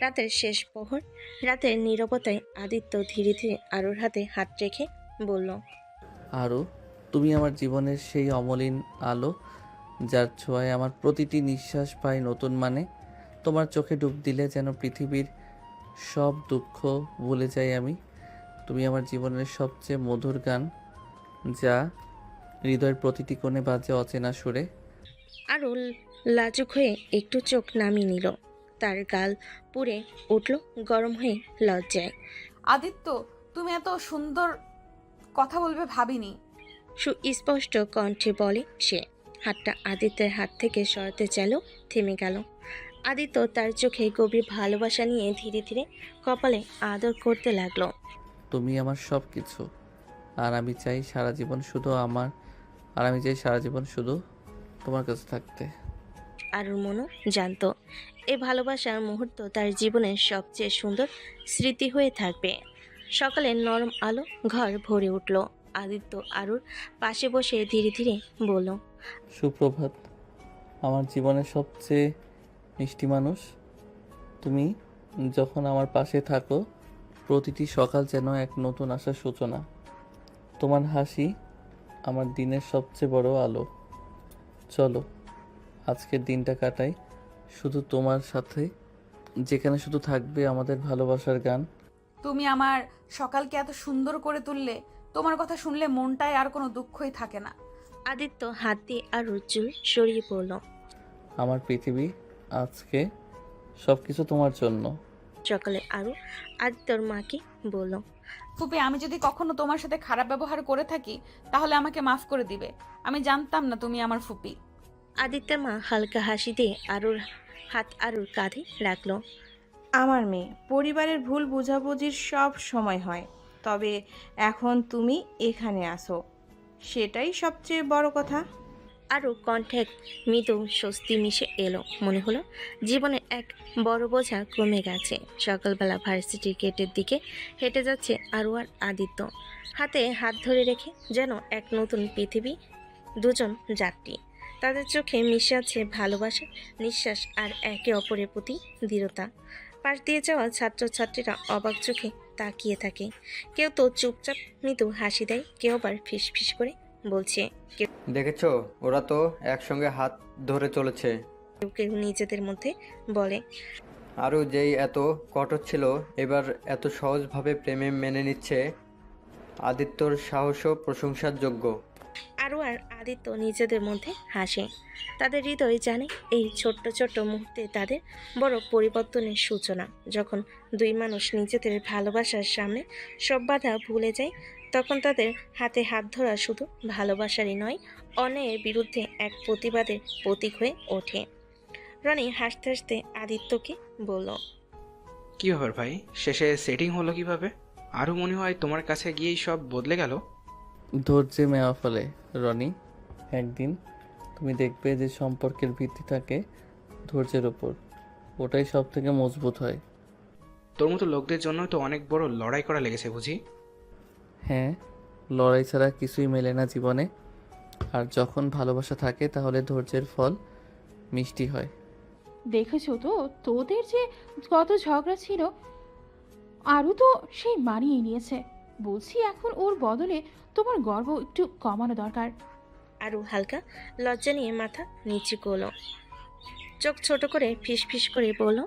রাতের শেষ প্রহর, রাতের নীরবতায় আদিত্য ধীরে ধীরে আরুর হাতে হাত রেখে বলল,
আরু, তুমি আমার জীবনের সেই অমলিন আলো, যার ছোঁয়ায় আমার প্রতিটি নিঃশ্বাস পায় নতুন মানে। তোমার চোখে ডুব দিলে যেন পৃথিবীর সব দুঃখ ভুলে যাই আমি। তুমি আমার জীবনের সবচেয়ে মধুর গান, যা হৃদয়ের প্রতিটি কোণে বাজে অচেনা সুরে।
আরও লাজুক হয়ে একটু চোখ নামিয়ে নিল। তার গাল পুড়ে উঠল গরম হয়ে লজ্জায়।
আদিত্য, তুমি এত সুন্দর কথা বলবে ভাবিনি।
সুস্পষ্ট কণ্ঠে বলে সে। হাতটা আদিত্যের হাত থেকে সরাতে চাইলেও থেমে গেল। আদিত্য তার চোখে গভীর ভালোবাসা নিয়ে ধীরে ধীরে কপালে আদর করতে লাগলো।
তুমি আমার সব কিছু, আর আমি চাই সারা জীবন শুধু তোমার কাছে থাকতে।
আরুর মনও জানতো এই ভালোবাসার মুহূর্ত তার জীবনের সবচেয়ে সুন্দর স্মৃতি হয়ে থাকবে। সকালে নরম আলো ঘর ভরে উঠল। আদিত্য আরুর পাশে বসে ধীরে ধীরে বলল,
সুপ্রভাত আমার জীবনের সবচেয়ে মিষ্টি মানুষ। তুমি যখন আমার পাশে থাকো প্রতিটি সকাল যেন এক নতুন আশার সূচনা। তোমার হাসি আমার দিনের সবচেয়ে বড় আলো। চলো আজকের দিনটা কাটাই শুধু তোমার সাথে, যেখানে শুধু থাকবে আমাদের ভালোবাসার গান।
তুমি আমার সকালকে এত সুন্দর করে তুললে, তোমার কথা শুনলে মনটায় আর কোনো দুঃখই থাকে না।
আদিত্য হাত দিয়ে আরুর চুল সরিয়ে পড়ল।
আমার পৃথিবী আজকে সব কিছু তোমার জন্য।
সকালে আরু আদিত্যর মাকে বলল,
ফুপি, আমি যদি কখনো তোমার সাথে খারাপ ব্যবহার করে থাকি তাহলে আমাকে মাফ করে দিবে। আমি জানতাম না তুমি আমার ফুপি।
আদিত্যের মা হালকা হাসি দিয়ে আরুর হাত আরুর কাঁধে রাখলো।
আমার মেয়ে, পরিবারের ভুল বোঝাবুঝির সব সময় হয়, তবে এখন তুমি এখানে আসো, সেটাই সবচেয়ে বড় কথা।
আরও কণ্ঠে এক মৃদু স্বস্তি মিশে এলো। মনে হলো জীবনে এক বড় বোঝা কমে গেছে। সকালবেলা ভার্সিটির গেটের দিকে হেঁটে যাচ্ছে আরু আর আদিত্য, হাতে হাত ধরে রেখে যেন এক নতুন পৃথিবী। দুজন যাত্রী, তাদের চোখে মিশে আছে ভালোবাসা, নিঃশ্বাস আর একে অপরের প্রতি দৃঢ়তা। পাশ দিয়ে যাওয়া ছাত্রছাত্রীরা অবাক চোখে তাকিয়ে থাকে। কেউ তো চুপচাপ মৃদু হাসি দেয়, কেউ আবার ফিসফিস করে বলছে,
দেখেছো, ওরা তো একসঙ্গে হাত ধরে চলেছে।
কেউ কেউ নিজেদের মধ্যে বলে,
আরও যেই এত কঠোর ছিল এবার এত সহজভাবে প্রেমে মেনে নিচ্ছে। আদিত্যর সাহসও প্রশংসার যোগ্য।
আরও আর আদিত্য নিজেদের মধ্যে হাসে। তাদের হৃদয় জানে এই ছোট্ট ছোট্ট মুহূর্তে তাদের বড় পরিবর্তনের সূচনা। যখন দুই মানুষ নিজেদের ভালোবাসার সামনে সব বাধা ভুলে যায়, তখন তাদের হাতে হাত ধরা শুধু ভালোবাসারই নয়, অন্যায়ের বিরুদ্ধে এক প্রতিবাদের প্রতীক হয়ে ওঠে। রনি হাসতে হাসতে আদিত্যকে বলল,
কি ব্যাপার ভাই, শেষে সেটিং হলো কিভাবে? আরও মনে হয় তোমার কাছে গিয়েই সব বদলে গেল।
ধৈর্যে মেওয়া ফলে রনি, একদিন তুমি দেখবে যে সম্পর্কের ভিত্তি থাকে ধৈর্যের ওপর, ওটাই সব থেকে মজবুত হয়।
তোর মতো লোকদের জন্য তো অনেক বড় লড়াই করা লেগেছে বুঝি?
হ্যাঁ, লড়াই ছাড়া কিছুই মেলে না জীবনে। আর যখন ভালোবাসা থাকে তাহলে ধৈর্যের ফল মিষ্টি হয়।
দেখেছো তো তোদের যে কত ঝগড়া ছিল, আরও তো সেই মানিয়ে নিয়েছে। বলছি এখন ওর বদলে তোমার গর্ব একটু কমানো দরকার।
আরও হালকা লজ্জা নিয়ে মাথা নিচু করল, চোখ ছোট করে ফিস ফিস করে বলল,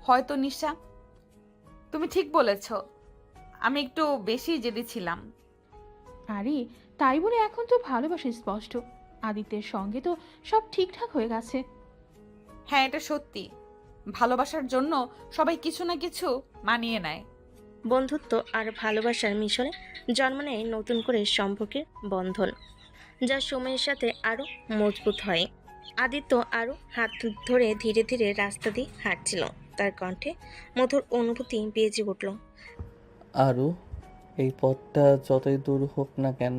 হয়তো নিশা, তুমি ঠিক বলেছ, আমি একটু বেশি জেদি ছিলাম।
আরে তাই বলে এখন তো ভালোবাসা স্পষ্ট। আদিত্যের সঙ্গে তো সব ঠিকঠাক হয়ে গেছে।
হ্যাঁ, এটা সত্যি, ভালোবাসার জন্য সবাই কিছু না কিছু মানিয়ে নেয়।
বন্ধুত্ব আর ভালোবাসার মিশনে জন্ম নেয় নতুন করে সম্পর্কের বন্ধন, যা সময়ের সাথে আরও মজবুত হয়। আদিত্য আরও হাত ধরে ধীরে ধীরে রাস্তা দিয়ে হাঁটছিল। তার কণ্ঠে মধুর অনুভূতি বেজে উঠল।
আরও এই পথটা যতই দূর হোক না কেন,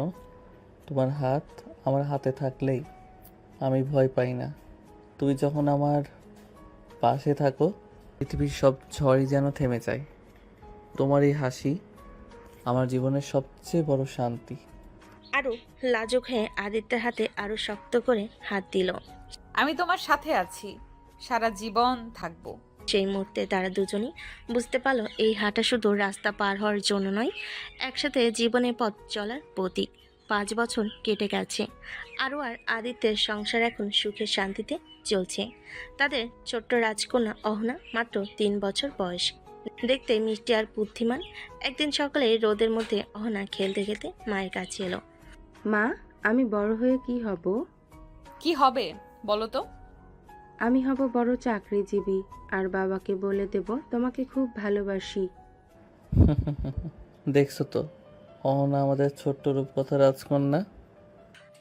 তোমার হাত আমার হাতে থাকলেই আমি ভয় পাই না। তুই যখন আমার পাশে থাকো পৃথিবীর সব ঝড়ই যেন থেমে যায়। তোমার এই হাসি আমার জীবনের সবচেয়ে বড় শান্তি।
আরও লাজুক হয়ে আদিত্যের হাতে আরও শক্ত করে হাত দিল।
আমি তোমার সাথে আছি, সারা জীবন থাকবো।
সেই মুহূর্তে তারা দুজনই বুঝতে পারল এই হাঁটা শুধু রাস্তা পার হওয়ার জন্য নয়, একসাথে জীবনের পথ চলার প্রতীক। 5 বছর কেটে গেছে। আরও আর আদিত্যের সংসার এখন সুখে শান্তিতে চলছে। তাদের ছোট্ট রাজকন্যা অহনা মাত্র 3 বছর বয়স, দেখতে মিষ্টি আর বুদ্ধিমান। একদিন সকালে রোদের মধ্যে অহনা খেলতে খেলতে মায়ের কাছে এলো।
মা, আমি বড় হয়ে কি হব?
কি হবে বলো তো?
আমি হব বড় চাকরিজীবী, আর বাবাকে বলে দেব তোমাকে খুব ভালোবাসি।
দেখছো তো, অহনা আমাদের ছোট্ট রূপকথা রাজকন্যা।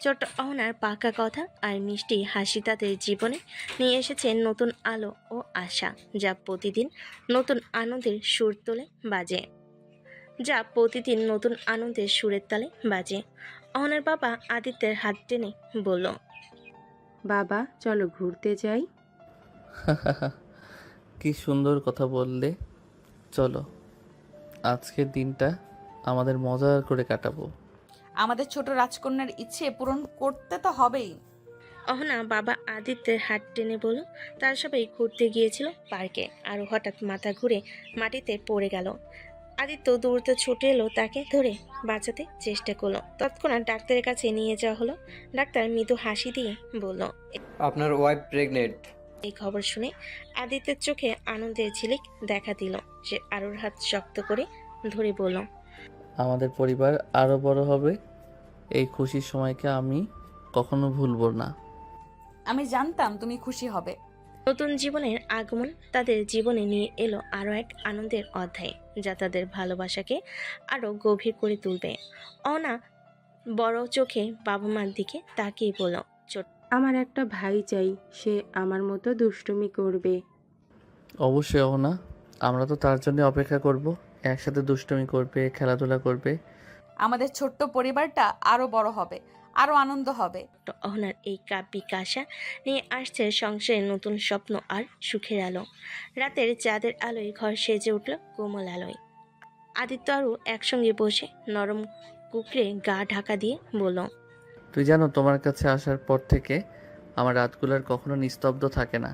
ছোট্ট অহনার পাকা কথা আর মিষ্টি হাসি তাদের জীবনে নিয়ে এসেছে নতুন আলো ও আশা, যা প্রতিদিন নতুন আনন্দের সুর তোলে বাজে নতুন আনন্দের সুরের তালে বাজে। অহনার বাবা আদিত্যের হাত টেনে বলল,
বাবা চলো ঘুরতে যাই।
কি সুন্দর কথা বললে। চলো আজকের দিনটা আমাদের মজা করে কাটাবো।
আমাদের ছোট রাজকন্যার ইচ্ছে পূরণ করতে তো হবেই।
অহনা বাবা আদিত্যের হাত টেনে বলল। তারা সবাই ঘুরতে গিয়েছিল পার্কে। আরও হঠাৎ মাথা ঘুরে মাটিতে পড়ে গেল। আদিত্য দৌড়তে ছুটে এলো, তাকে ধরে বাঁচাতে চেষ্টা করলো। তৎক্ষণাৎ ডাক্তারের কাছে নিয়ে যাওয়া হলো। ডাক্তার মৃদু হাসি দিয়ে বলল,
আপনার ওয়াইফ প্রেগনেন্ট।
এই খবর শুনে আদিত্যের চোখে আনন্দের ঝিলিক দেখা দিল। সে আরুর হাত শক্ত করে ধরে বলল,
আমাদের পরিবার আরও বড় হবে। এই খুশির সময়কে আমি কখনো ভুলব না।
আমি জানতাম তুমি খুশি হবে।
নতুন জীবনের আগমন তাদের জীবনে নিয়ে এলো আরও এক আনন্দের অধ্যায়, যা তাদের ভালোবাসাকে আরও গভীর করে তুলবে। অনা বড় চোখে বাবা মার দিকে তাকিয়ে বলল,
আমার একটা ভাই চাই, সে আমার মতো দুষ্টুমি করবে।
অবশ্যই না, আমরা তো তার জন্য অপেক্ষা করব। একসাথে দুষ্টুমি করবে, খেলাধুলা করবে।
আমাদের ছোট্ট পরিবারটা আরো বড় হবে, আরো আনন্দ হবে।
অহনার এই কাব্যিক আশা নিয়ে আসছে সংসারের নতুন স্বপ্ন আর সুখের আলো। রাতের চাঁদের আলোয় ঘর সেজে উঠল কোমল আলোয়। আদিত্য আরও একসঙ্গে বসে নরম কুকড়ে গা ঢাকা দিয়ে বলল,
তুই জানো, তোমার কাছে আসার পর থেকে আমার রাতগুলোর কখনো নিস্তব্ধ থাকে না।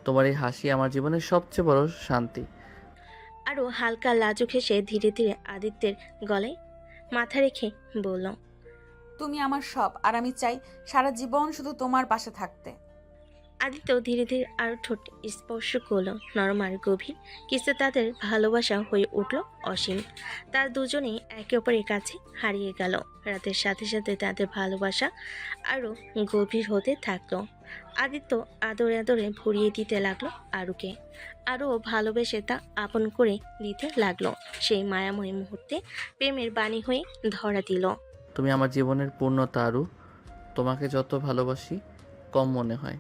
তোমার এই হাসি আমার জীবনের সবচেয়ে বড় শান্তি।
আরও হালকা লাজুক হেসে ধীরে ধীরে আদিত্যের গলায় মাথা রেখে বলল,
তুমি আমার সব, আর আমি চাই সারা জীবন শুধু তোমার পাশে থাকতে।
আদিত্য ধীরে ধীরে আরও ঠোঁট স্পর্শ করল, নরম আর গভীর। কিছু তাদের ভালোবাসা হয়ে উঠল অসীম। তার দুজনেই একে অপরের কাছে হারিয়ে গেল। রাতের সাথে সাথে তাদের ভালোবাসা আরও গভীর হতে থাকলো। আদিত্য আদরে আদরে ভরিয়ে দিতে লাগলো আরুকে, আরও ভালোবেসে তা আপন করে দিতে লাগলো। সেই মায়াময় মুহূর্তে প্রেমের বাণী হয়ে ধরা দিল।
তুমি আমার জীবনের পূর্ণতা আরু। তোমাকে যত ভালোবাসি কম মনে হয়।